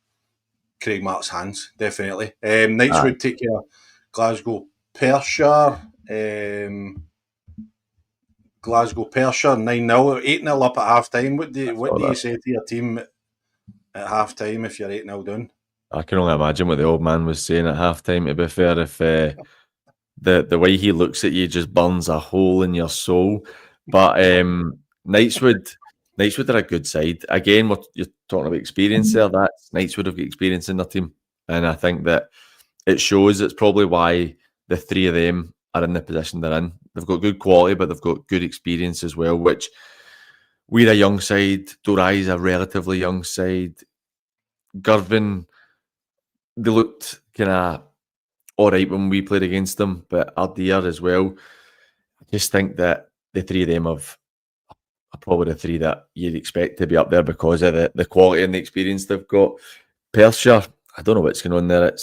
Craigmark's hands, definitely. Knightswood take care of Glasgow Perthshire. Glasgow Perthshire 9-0, 8-0 up at half time. What do you say to your team at half time if you're 8-0 down? I can only imagine what the old man was saying at half time, to be fair. If the way he looks at you just burns a hole in your soul. But Knightswood are a good side. Again, you're talking about experience there. That's Knightswood have got experience in their team, and I think that it shows. It's probably why the three of them are in the position they're in. They've got good quality, but they've got good experience as well, which we're a young side. Dorai's a relatively young side. Girvan, they looked kind of all right when we played against them, but Ardeer as well. I just think that the three of them are probably the three that you'd expect to be up there because of the quality and the experience they've got. Perthshire, I don't know what's going on there.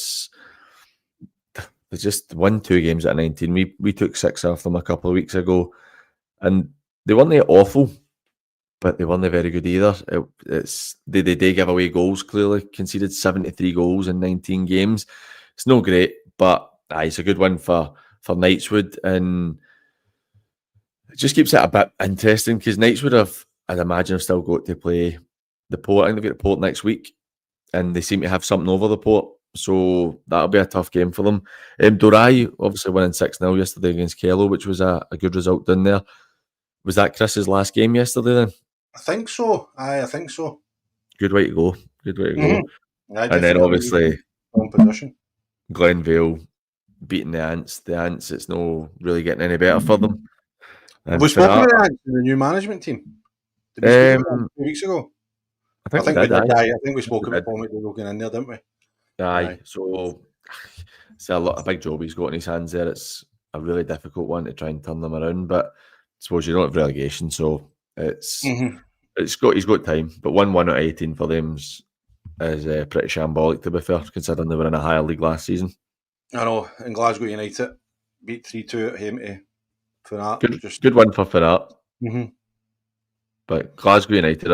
They just won 2 games at 19. We took 6 off them a couple of weeks ago, and they weren't awful, but they weren't very good either. They give away goals, clearly. Conceded 73 goals in 19 games. It's no great, but it's a good win for Knightswood, and it just keeps it a bit interesting because Knightswood I'd imagine, have still got to play the Port. I think they've got the Port next week, and they seem to have something over the Port. So that'll be a tough game for them. Dorai obviously winning 6-0 yesterday against Kello, which was a good result down there. Was that Chris's last game yesterday then? I think so. I think so. Good way to go. Mm-hmm. And then obviously Glenvale beating the Ants. The Ants, it's no really getting any better for them. Have we spoken about the Ants in the new management team? Did we speak about that 2 weeks ago? I think we did. I think we spoke about Paul McDougall going in there, didn't we? Aye. So it's a big job he's got in his hands there. It's a really difficult one to try and turn them around, but I suppose you don't have relegation, so he's got time. But 1 out of 18 for them is pretty shambolic, to be fair, considering they were in a higher league last season. I know, and Glasgow United beat 3-2 at home to Fanat. Good win for Fanat. Mm-hmm. But Glasgow United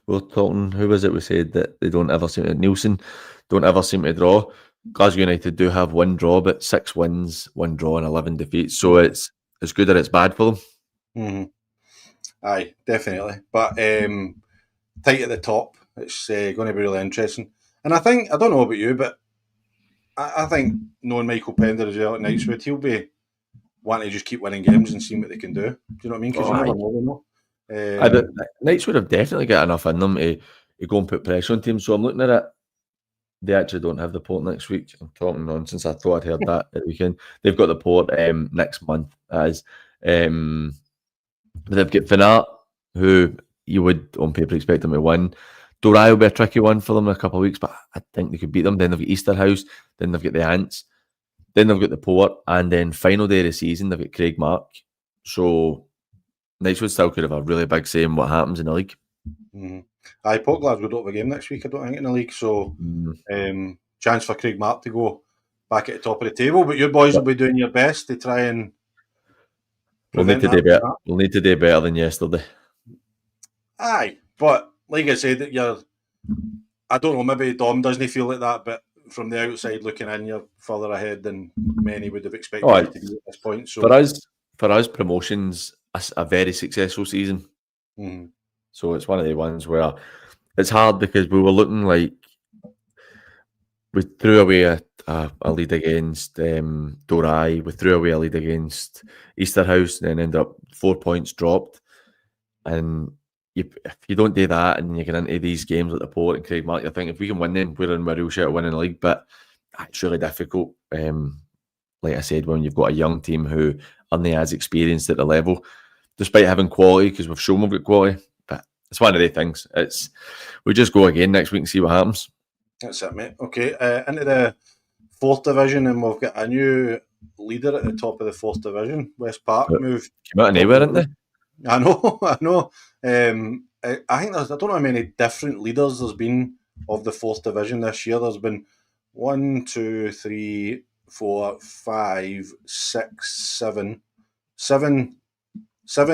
we were talking, who was it we said that they don't ever seem to, Nielsen, don't ever seem to draw. Glasgow United do have 1 draw, but 6 wins, 1 draw and 11 defeats. So it's good that it's bad for them. Mm-hmm. Aye, definitely. But tight at the top, it's going to be really interesting. And I don't know about you, but I think knowing Michael Pender as well at Knightswood, he'll be wanting to just keep winning games and seeing what they can do. Do you know what I mean? Because you never know. Knightswood have definitely got enough in them to go and put pressure on teams. So I'm looking at it. They actually don't have the Port next week. I'm talking nonsense. I thought I'd heard that at the weekend. They've got the Port next month. They've got Fanat, who you would on paper expect them to win. Dorai will be a tricky one for them in a couple of weeks, but I think they could beat them. Then they've got Easterhouse, then they've got the Ants, then they've got the Port, and then final day of the season they've got Craigmark. So Knightswood still could have a really big say in what happens in the league. Mm-hmm. Port Glasgow don't have a game next week, I don't think, in the league. So chance for Craigmark to go back at the top of the table. But your boys will be doing your best to try and We'll need to do better. We'll need to do better than yesterday. Aye, but like I said, I don't know, maybe Dom doesn't feel like that, but from the outside looking in, you're further ahead than many would have expected you to be at this point. So for us, promotion's a very successful season. Mm-hmm. So it's one of the ones where it's hard because we were looking like we threw away a lead against Dorai, we threw away a lead against Easterhouse, and then ended up 4 points dropped. And if you don't do that and you get into these games like the Port and Craigmark, you think if we can win them, we're in a real shot at winning the league. But it's really difficult. Like I said, when you've got a young team who aren't as experienced at the level, despite having quality, because we've shown we've got quality. But it's one of the things. We just go again next week and see what happens. That's it, mate. Okay, into the 4th division, and we've got a new leader at the top of the 4th division. West Park moved. Came out of nowhere, didn't they? I know. I think I don't know how many different leaders there's been of the 4th division this year. There's been 1, 2, 3, 4, 5, 6, 7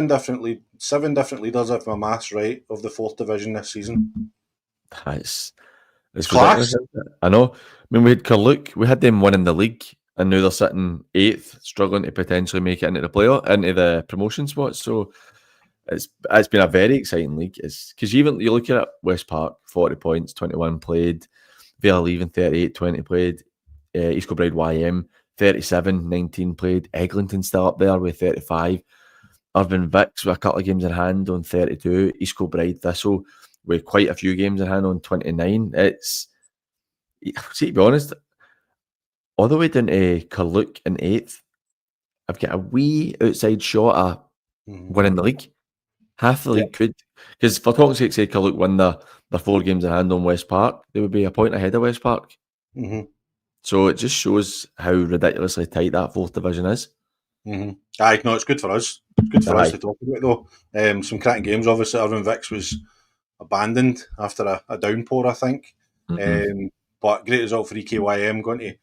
different leaders, if my maths right, of the 4th division this season. It's class. I know. I mean, we had Carluke, we had them winning the league, and now they're sitting 8th, struggling to potentially make it into the promotion spots. So it's been a very exciting league. It's because you look at West Park, 40 points, 21 played, Vale Leaving 38, 20 played, East Kilbride YM 37, 19 played, Eglinton still up there with 35, Irvine Vicks with a couple of games in hand on 32, East Kilbride Thistle with quite a few games in hand on 29. To be honest, all the way down to Carluke in 8th, I've got a wee outside shot at winning the league. Half the league could, because for talking sake, say Carluke win their 4 games in hand on West Park, they would be a point ahead of West Park. Mm-hmm. So it just shows how ridiculously tight that 4th division is. Mm-hmm. Aye, no, it's good for us. It's good for us to talk about it, though. Some cracking games. Obviously, Irvine Vicks was abandoned after a downpour, I think. Mm-hmm. But great result for EKYM going to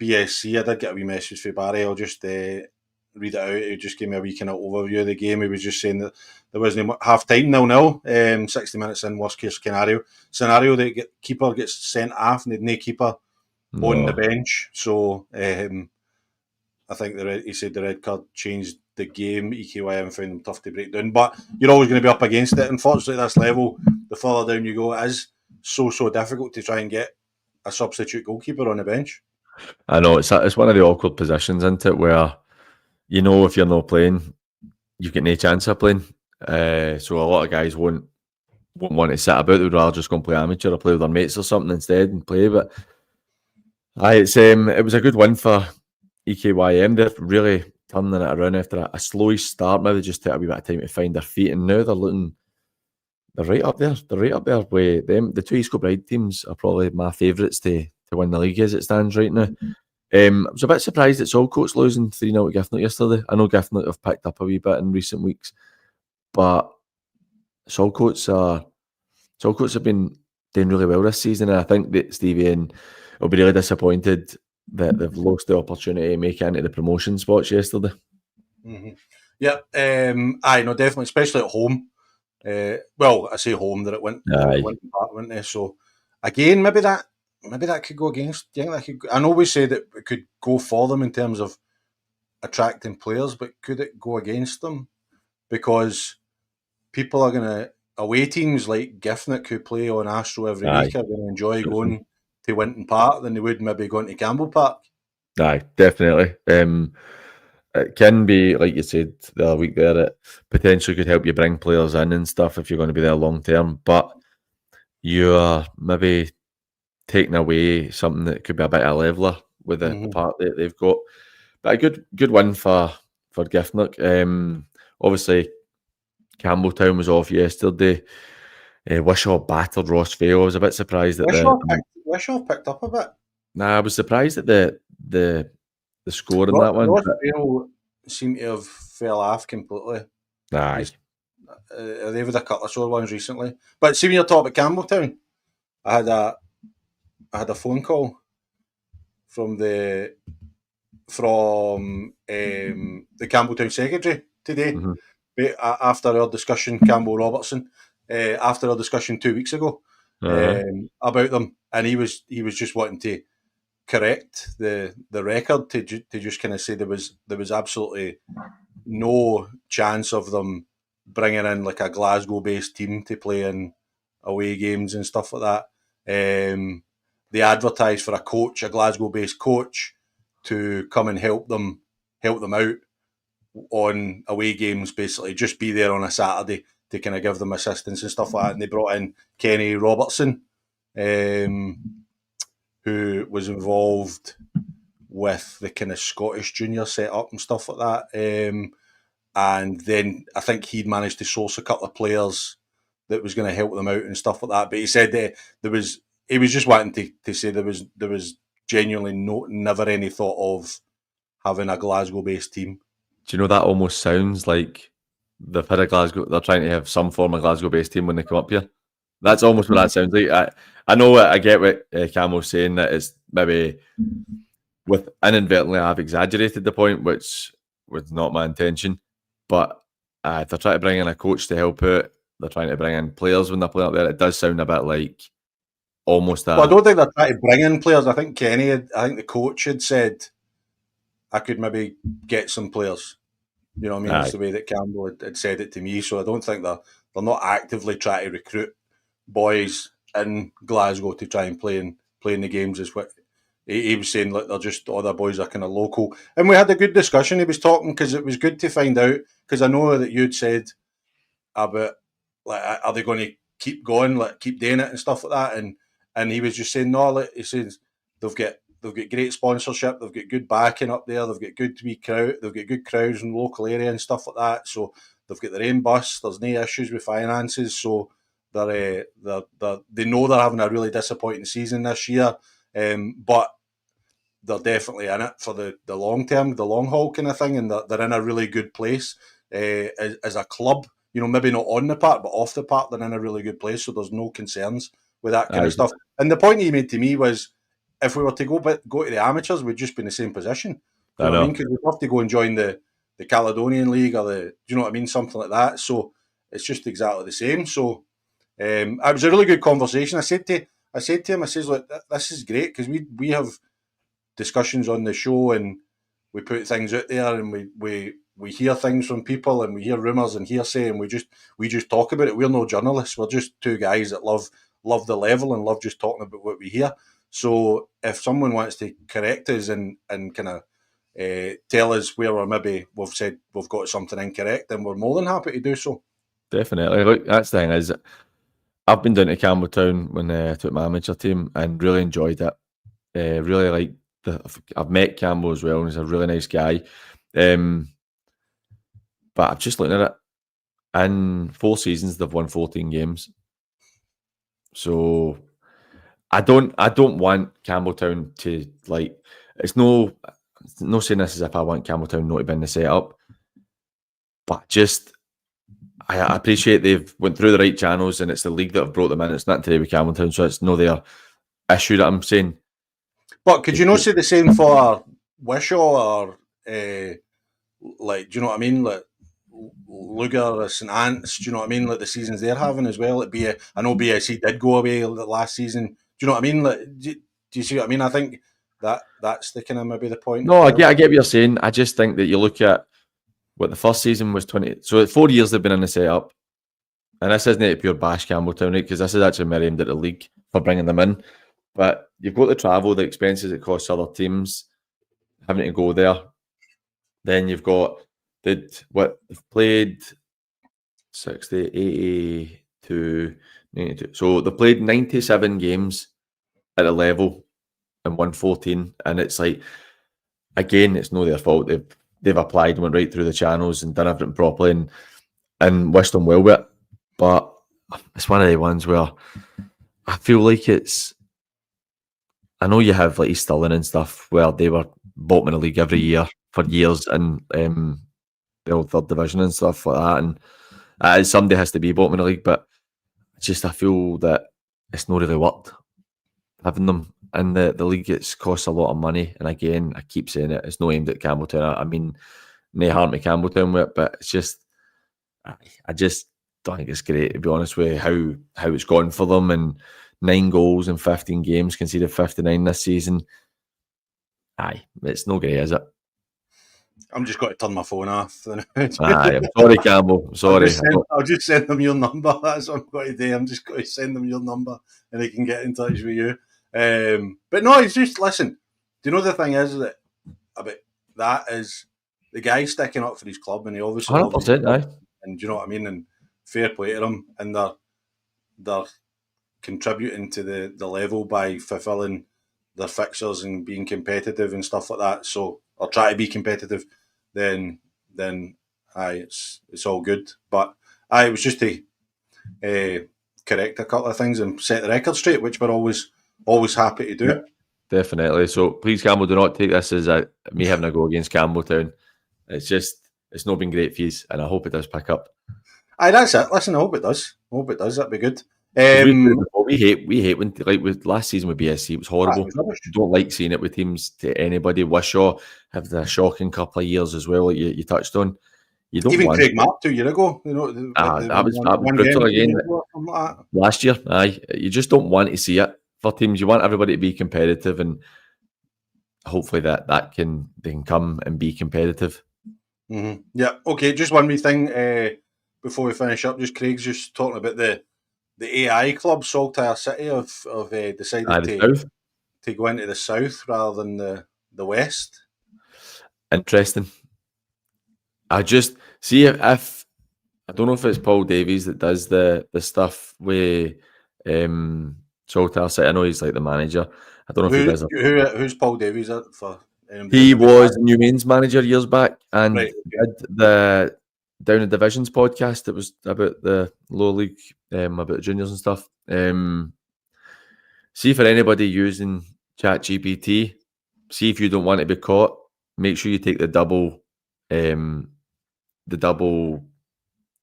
BSC. I did get a wee message from Barry. I'll just read it out. He just gave me a wee kind of overview of the game. He was just saying that there wasn't half time 0-0. 60 minutes in, worst case scenario. The keeper gets sent off and they'd no keeper on the bench. So I think he said the red card changed the game. EKYM found them tough to break down, but you're always going to be up against it. Unfortunately, at this level, the further down you go, it is so difficult to try and get a substitute goalkeeper on the bench. I know it's one of the awkward positions, isn't it, where if you're not playing, you've got no chance of playing. So a lot of guys won't want to sit about. They'd rather just go and play amateur or play with their mates or something instead and play. But it was a good win for EKYM. They're really turning it around after a slowish start. Maybe they just took a wee bit of time to find their feet, and now they're right up there. They're right up there with them. The 2 East Kilbride teams are probably my favourites to win the league as it stands right now. I was a bit surprised at Saltcoats losing 3-0 to Giffnock yesterday. I know Giffnock have picked up a wee bit in recent weeks, but Saltcoats have been doing really well this season, and I think that Stevie will be really disappointed that they've lost the opportunity to make it into the promotion spots yesterday. Mm-hmm. Yeah, no, definitely, especially at home. Well, I say home, that it went back, went there. So again, maybe that could go against. Do you think that could? I know we say that it could go for them in terms of attracting players, but could it go against them? Because people are going to, away teams like Giffnock who play on Astro every week are going to enjoy going to Winton Park than they would maybe going to Campbell Park. Aye, definitely. It can be, like you said the other week there, it potentially could help you bring players in and stuff if you're going to be there long term, but you're maybe taking away something that could be a bit of a leveller with the part that they've got. But a good win for Giffnock. Obviously, Campbelltown was off yesterday. Wishaw battered Rossvale. I was a bit surprised that Wishaw picked up a bit. I was surprised at the score in that one. Rossvale seemed to have fell off completely. Aye. They've had a couple of sore ones recently. But see, when you're talking about Campbelltown, I had a phone call from the Campbelltown secretary today. After our discussion, Campbell Robertson, after our discussion 2 weeks ago about them, and he was just wanting to correct the record to just kind of say there was absolutely no chance of them bringing in like a Glasgow-based team to play in away games and stuff like that. They advertised for a coach, a Glasgow-based coach, to come and help them out on away games, basically just be there on a Saturday to kind of give them assistance and stuff like that. And they brought in Kenny Robertson, who was involved with the kind of Scottish junior setup and stuff like that. And then I think he'd managed to source a couple of players that was going to help them out and stuff like that. But he said he was just wanting to say there was genuinely never any thought of having a Glasgow-based team. Do you know, that almost sounds like they've had they're trying to have some form of Glasgow-based team when they come up here. That's almost what that sounds like. I know I get what Camo's saying, that it's maybe inadvertently I've exaggerated the point, which was not my intention. But if they're trying to bring in a coach to help out, they're trying to bring in players when they're playing up there, it does sound a bit like almost Well, I don't think they're trying to bring in players. I think the coach had said I could maybe get some players. You know what I mean? That's the way that Campbell had said it to me. So I don't think they're not actively trying to recruit boys in Glasgow to try and play in the games. Is what he was saying. Like, they're just, all their boys are kind of local. And we had a good discussion. He was talking, because it was good to find out, because I know that you'd said about, like, are they going to keep going, like keep doing it and stuff like that? And he was just saying, no, like, he says they've got great sponsorship, they've got good backing up there, they've got good wee crowd, they've got good crowds in the local area and stuff like that. So they've got their own bus. There's no issues with finances. So they know they're having a really disappointing season this year, but they're definitely in it for the long term, the long haul kind of thing, and they're in a really good place as a club. You know, maybe not on the park, but off the park, they're in a really good place. So there's no concerns with that kind of stuff. And the point he made to me was, if we were to go to the amateurs, we'd just be in the same position. Do you know what I mean? Because we'd have to go and join the Caledonian League or do you know what I mean? Something like that. So it's just exactly the same. So it was a really good conversation. I said to him, I says, look, this is great, because we have discussions on the show and we put things out there and we hear things from people and we hear rumours and hearsay, and we just talk about it. We're no journalists. We're just two guys that love the level and love just talking about what we hear. So if someone wants to correct us and kind of tell us where maybe we've said we've got something incorrect, then we're more than happy to do so. Definitely. Look, that's the thing is, I've been down to Campbelltown when I took my amateur team and really enjoyed it. Really like I've met Campbell as well, and he's a really nice guy. But I'm just looking at it. In 4 seasons, they've won 14 games. So I don't want Campbelltown to, like, it's no saying this as if I want Campbelltown not to be in the setup, but just I appreciate they've went through the right channels and it's the league that have brought them in. It's nothing to do with Campbelltown, so it's no their issue that I'm saying. But could you not say the same for Wishaw or like, do you know what I mean? Like Lugar, St Ants, do you know what I mean? Like the seasons they're having as well. I know BSC did go away last season. Do you know what I mean? Like, do you see what I mean? I think that's the kind of maybe the point. No, I get what you're saying. I just think that you look at what the first season was 20. So 4 years they've been in the setup, and this isn't a pure bash Campbelltown, right? Because this is actually merriamed at the league for bringing them in. But you've got the travel, the expenses it costs other teams having to go there. Then you've got they've played 60, 82, 92. So they played 97 games at a level and won 14. And it's like, again, it's not their fault. They've applied and went right through the channels and done everything properly and wished them well with it. But it's one of the ones where I feel like I know you have like East Stirling and stuff where they were bottom of the league every year for years in the old third division and stuff like that. And somebody has to be bottom of the league, but I feel that it's not really worked having them in the league. It's cost a lot of money. And again, I keep saying it, it's not aimed at Campbelltown. I mean, no harm to Campbelltown with it, but it's just, I just don't think it's great, to be honest with you, how it's gone for them, and 9 goals in 15 games, conceded 59 this season. Aye, it's no great, is it? I'm just going to turn my phone off. Aye, I'm sorry, Campbell. I'm sorry. I'll just send them your number. That's what I'm going to do. I'm just going to send them your number and they can get in touch with you. But no, it's just, listen, do you know the thing is that about that is the guy sticking up for his club, and he obviously 100%, aye. And do you know what I mean? And fair play to them. And they're contributing to the level by fulfilling their fixtures and being competitive and stuff like that. So, or try to be competitive, then aye, it's all good. But it was just to correct a couple of things and set the record straight, which we're always happy to do. Yeah, definitely. So please, Campbell, do not take this as me having a go against Campbelltown. It's not been great for you, and I hope it does pick up. Aye, that's it. Listen, I hope it does. That'd be good. We hate when, like with last season with BSC, it was horrible. Don't like seeing it with teams to anybody. Wishaw have the shocking couple of years as well, like you touched on. You don't even Craig Mapp 2 years ago. You know, that was brutal again. Last year, aye, you just don't want to see it for teams. You want everybody to be competitive, and hopefully they can come and be competitive. Mm-hmm. Yeah. Okay. Just one wee thing before we finish up. Just Craig's just talking about the AI club, Saltire City, have decided to go into the south rather than the west. Interesting. I just see if I don't know if it's Paul Davies that does the stuff with Saltire City. I know he's like the manager. I don't know if he does it. Who's Paul Davies for? He was New Main's manager years back, and did the Down the Divisions podcast. It was about the lower league, about juniors and stuff. See, for anybody using ChatGPT, see if you don't want to be caught, make sure you take the double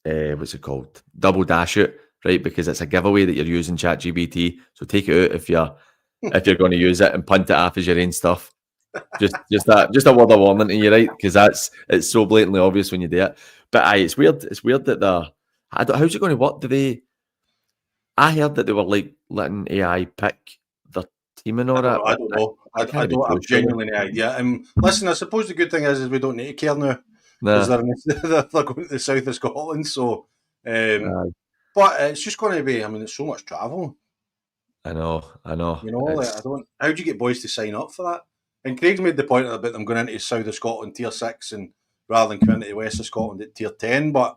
what's it called? Double dash it, right? Because it's a giveaway that you're using ChatGPT. So take it out if you're going to use it, and punt it off as your own stuff. Just a word of warning to you, right? Because it's so blatantly obvious when you do it. But it's weird. It's weird that how's it going to work? I heard that they were like letting AI pick their team and all that. I don't know. I don't have genuinely any idea. Listen, I suppose the good thing is we don't need to care now because they're going to the south of Scotland. So, but it's just going to be. I mean, it's so much travel. I know. You know, how do you get boys to sign up for that? And Craig's made the point about them going into south of Scotland tier 6 and rather than coming into the west of Scotland at tier 10. But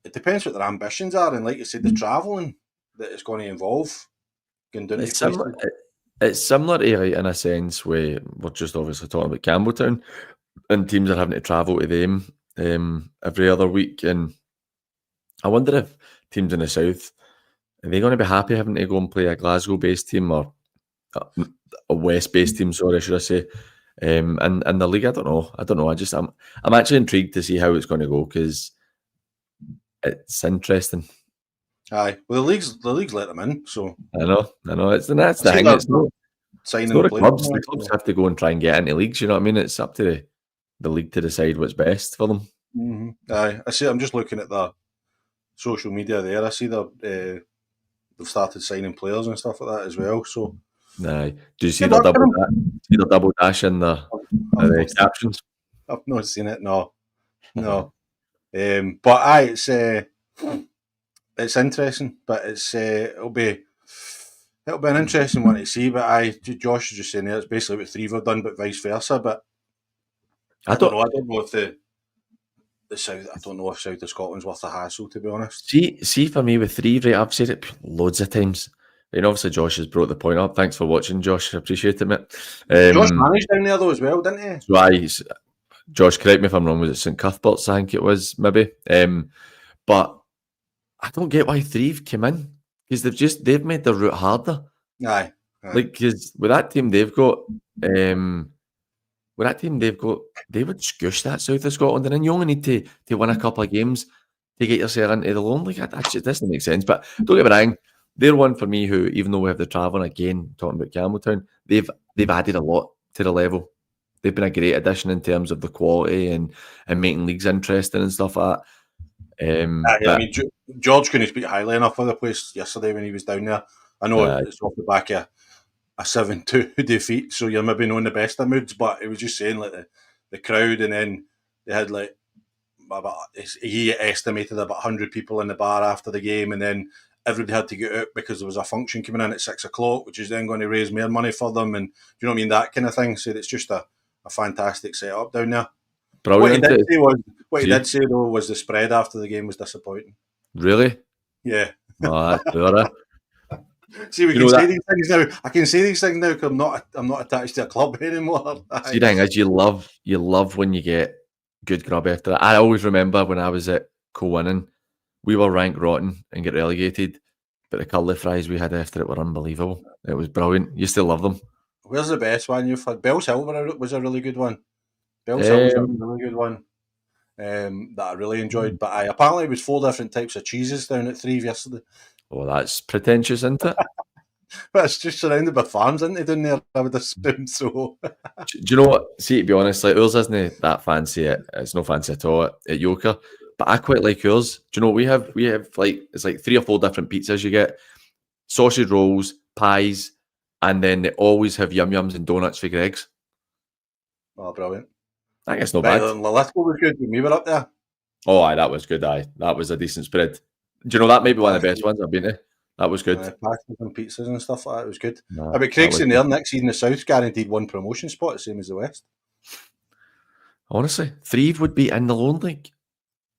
it depends what their ambitions are, and like you said, the travelling that it's going to involve. It's similar to, like, in a sense, where we're just obviously talking about Campbelltown, and teams are having to travel to them every other week. And I wonder if teams in the south, are they going to be happy having to go and play a Glasgow-based team or a West-based team? Sorry, should I say? And the league, I don't know. I'm actually intrigued to see how it's going to go because it's interesting. Aye, well, the league's let them in, so I know. That's the thing. It's not the clubs. The clubs have to go and try and get into leagues. You know what I mean? It's up to the league to decide what's best for them. Mm-hmm. Aye, I see. I'm just looking at the social media there. I see they've started signing players and stuff like that as well. So, aye. Do you see the double dash in the captions? I've not seen it. No. But aye, it's interesting, but it'll be an interesting one to see. But Josh is just saying there, it's basically what Threave have done, but vice versa. But I don't know. I don't know if the south. I don't know if south of Scotland's worth the hassle, to be honest. See, for me with Threave, right, I've said it loads of times. And obviously, Josh has brought the point up. Thanks for watching, Josh. I appreciate it, mate. Josh managed down there though as well, didn't he? So Josh, correct me if I'm wrong. Was it St Cuthbert's? I think it was maybe. But I don't get why Threave came in because they've made the route harder. Aye. Like, because with that team they've got, they would squish that south of Scotland, and then you only need to win a couple of games to get yourself into the loan league. That just doesn't make sense. But don't get me wrong, they're one for me who, even though we have the travelling again, talking about Campbelltown, they've added a lot to the level. they've been a great addition in terms of the quality and making leagues interesting and stuff like that. I mean, George couldn't speak highly enough of the place yesterday when he was down there. I know it's off the back of a 7-2 defeat, so you're maybe not in the best of moods, but he was just saying like the crowd, and then they had like he estimated about 100 people in the bar after the game, and then everybody had to get out because there was a function coming in at 6 o'clock, which is then going to raise more money for them, and you know what I mean, that kind of thing. So it's just a fantastic setup down there. Brilliant. What he did say though was the spread after the game was disappointing. Really? Yeah. Oh, that's poor. See, we can say these things now. I can say these things now because I'm not attached to a club anymore. See, the thing is, you love when you get good grub after that. I always remember when I was at Co-Winning, we were ranked rotten and get relegated, but the curly fries we had after it were unbelievable. It was brilliant. You still love them. Where's the best one you've had? Bell's Hill was a really good one. Bell's Hill was a really good one that I really enjoyed. But apparently it was 4 different types of cheeses down at Thrieve yesterday. Oh, that's pretentious, isn't it? But it's just surrounded by farms, isn't it, down there? I would assume so. Do you know what? See, to be honest, like ours isn't that fancy. It's no fancy at all at Yoker. But I quite like yours. Do you know what we have? We have like it's like 3 or 4 different pizzas you get, sausage rolls, pies, and then they always have yums and donuts for Greg's. Oh, brilliant! I guess not bad. Lithgow was good when we were up there. Oh, aye, that was good. Aye, that was a decent spread. Do you know that may be one of the best ones I've been to? That was good. Pastas and pizzas and stuff like that. It was good. But Craig's in there next season. The South guaranteed 1 promotion spot, same as the West. Honestly, Thrieve would be in the Lone League.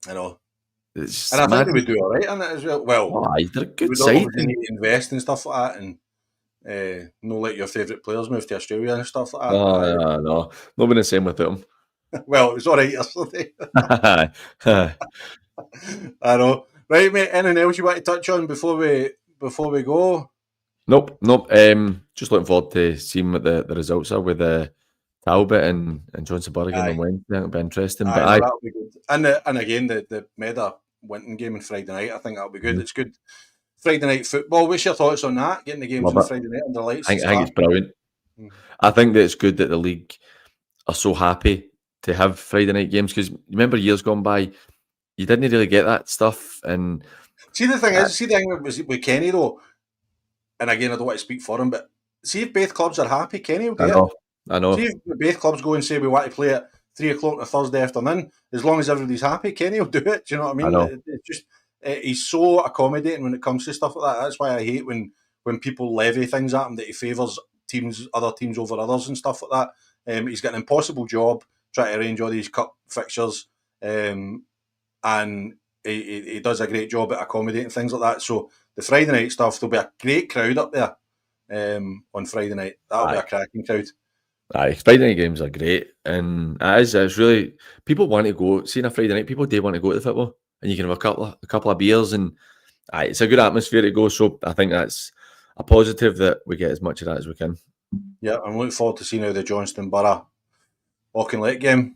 I know. And I think they would do all right in it as well. Well, they're a good side. They need to invest and stuff like that, and no let your favourite players move to Australia and stuff like that. No. Not been the same with them. Well, it was all right yesterday. I know. Right, mate, anything else you want to touch on before we go? Nope. Just looking forward to seeing what the results are with Talbot and Johnson Burrigan on Wednesday. It'll be interesting. That'll be good. And again, the Meda Winton game on Friday night, I think that'll be good. It's good Friday night football. What's your thoughts on that? Getting the games on Friday night under lights? I think it's brilliant. I think that it's good that the league are so happy to have Friday night games, because remember years gone by, you didn't really get that stuff. And the thing was with Kenny though, and again, I don't want to speak for him, but see if both clubs are happy, Kenny will do it. I know. See if both clubs go and say we want to play at 3 o'clock on a Thursday afternoon, as long as everybody's happy, Kenny will do it. Do you know what I mean? I know. It's just he's so accommodating when it comes to stuff like that. That's why I hate when people levy things at him that he favours other teams over others and stuff like that. He's got an impossible job trying to arrange all these cup fixtures, and he does a great job at accommodating things like that. So the Friday night stuff, there'll be a great crowd up there on Friday night. That'll be a cracking crowd. Aye, Friday night games are great, and it's really, people want to go. Seeing a Friday night, people do want to go to the football, and you can have a couple of beers, and it's a good atmosphere to go. So I think that's a positive that we get as much of that as we can. Yeah, I'm looking forward to seeing how the Johnston Borough Auchinleck game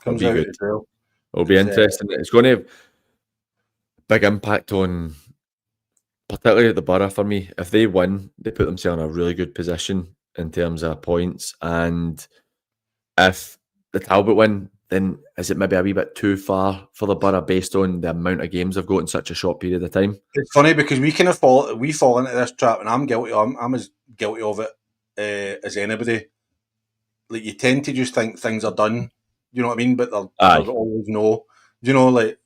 comes out as well. It'll be interesting. It's going to have big impact on, particularly at the Borough for me. If they win, they put themselves in a really good position in terms of points. And if the Talbot win, then is it maybe a wee bit too far for the Borough based on the amount of games they've got in such a short period of time? It's funny because we kind of fall into this trap, and I'm guilty. I'm as guilty of it as anybody. Like, you tend to just think things are done. You know what I mean? But there's always no. You know, like,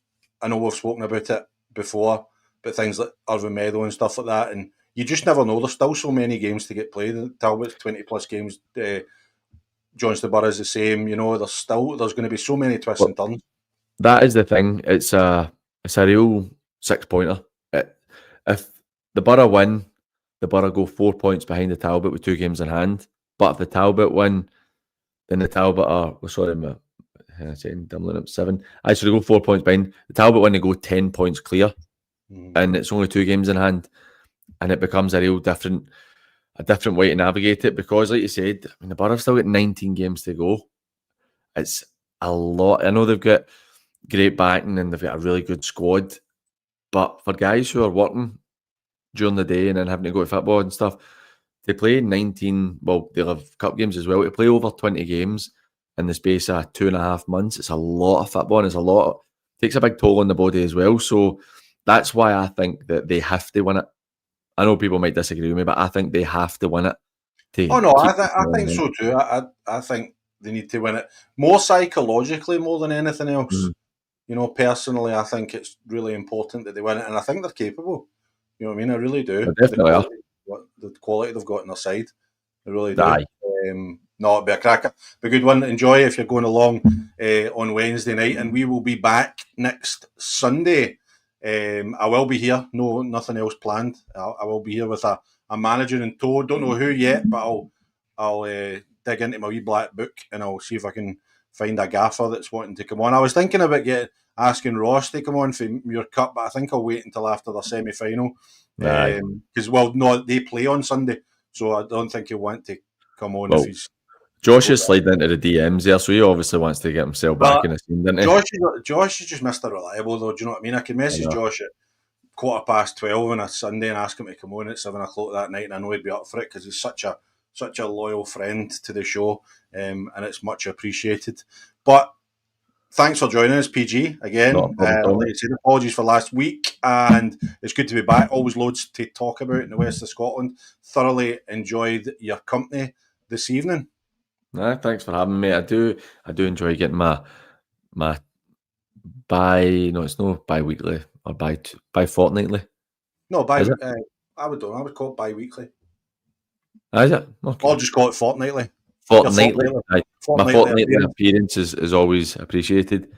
I know we've spoken about it before, but things like Irvine Meadow and stuff like that, and you just never know. There's still so many games to get played. Talbot's 20 plus games. Johnston Borough is the same. You know, there's going to be so many twists and turns. That is the thing. It's a real 6-pointer. If the Borough win, the Borough go 4 points behind the Talbot with 2 games in hand. But if the Talbot win, then the Talbot are, I'm saying dumbling up 7. Actually, they go 4 points behind. The Talbot win, they go 10 points clear, and it's only 2 games in hand, and it becomes a real different way to navigate it, because, like you said, I mean, the Borough have still got 19 games to go. It's a lot. I know they've got great backing and they've got a really good squad, but for guys who are working during the day and then having to go to football and stuff, to play 19, well, they'll have cup games as well, to play over 20 games in the space of 2.5 months, it's a lot of football, and takes a big toll on the body as well. So that's why I think that they have to win it. I know people might disagree with me, but I think they have to win it. I think so too. I think they need to win it more psychologically more than anything else. Personally, I think it's really important that they win it, and I think they're capable. You know what I mean? I really do. They definitely are. The quality they've got on their side, I really do. Aye. No, it'll be a cracker. Be a good one. Enjoy if you're going along on Wednesday night, and we will be back next Sunday. I will be here. No, nothing else planned. I will be here with a manager in tow. Don't know who yet, but I'll dig into my wee black book and I'll see if I can find a gaffer that's wanting to come on. I was thinking about asking Ross to come on for your cup, but I think I'll wait until after the semi-final. Because they play on Sunday, so I don't think he'll want to come on if he's. Josh is sliding into the DMs there, so he obviously wants to get himself back in the scene, doesn't he? Josh is just Mr. Reliable, though. Do you know what I mean? I can message Josh at 12:15 on a Sunday and ask him to come on at 7 o'clock that night, and I know he'd be up for it because he's such a loyal friend to the show, and it's much appreciated. But thanks for joining us, PG, again. Like I said, apologies for last week, and it's good to be back. Always loads to talk about in the west of Scotland. Thoroughly enjoyed your company this evening. Thanks for having me. I do enjoy getting my it's not bi-weekly or bi-fortnightly. No, I would call it bi-weekly. Is it? Okay. I'll just call it fortnightly. Fortnightly. My fortnightly appearance is always appreciated.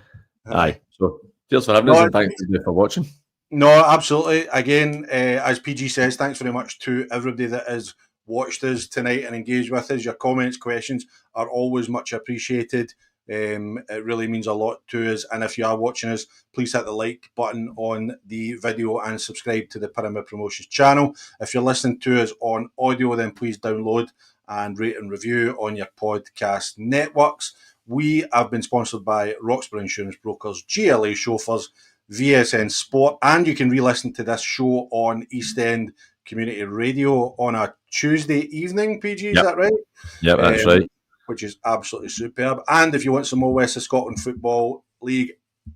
Aye. So cheers for having us, and thanks for watching. No, absolutely. Again, as PG says, thanks very much to everybody that has watched us tonight and engaged with us. Your comments, questions are always much appreciated. It really means a lot to us. And if you are watching us, please hit the like button on the video and subscribe to the Pyramid Promotions channel. If you're listening to us on audio, then please download and rate and review on your podcast networks. We have been sponsored by Roxburgh Insurance Brokers, GLA Chauffeurs, VSN Sport, and you can re-listen to this show on East End Community Radio on a Tuesday evening, PG, is that right? Yeah, that's right. Which is absolutely superb. And if you want some more West of Scotland Football League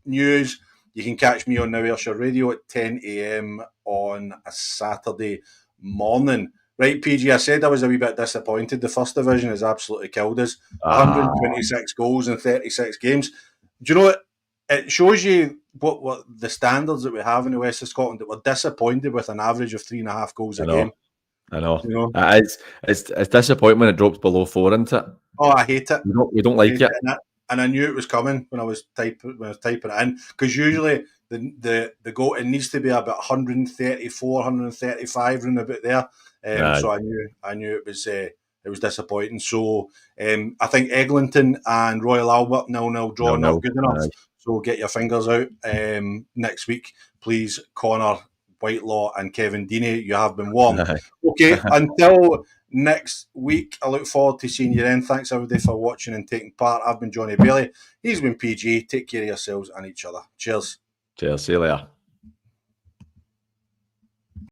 news, you can catch me on Now Ayrshire Radio at 10 a.m. on a Saturday morning. Right, PG, I said I was a wee bit disappointed. The First Division has absolutely killed us. 126 goals in 36 games. Do you know what? It shows you what the standards that we have in the West of Scotland, that we're disappointed with an average of 3.5 goals a game. I know. You know? It's disappointing when it drops below 4, isn't it? Oh, I hate it. We don't like it. And I knew it was coming when I was typing it in, because usually the goal, it needs to be about 134, 135 round about there. So I knew it was disappointing. So I think Eglinton and Royal Albert 0-0 draw not good enough. So get your fingers out next week, please. Connor Whitelaw and Kevin Deeney, you have been warned. Okay, until next week, I look forward to seeing you then. Thanks everybody for watching and taking part. I've been Jonny Bailey. He's been PG. Take care of yourselves and each other. Cheers. Cheers. See you later.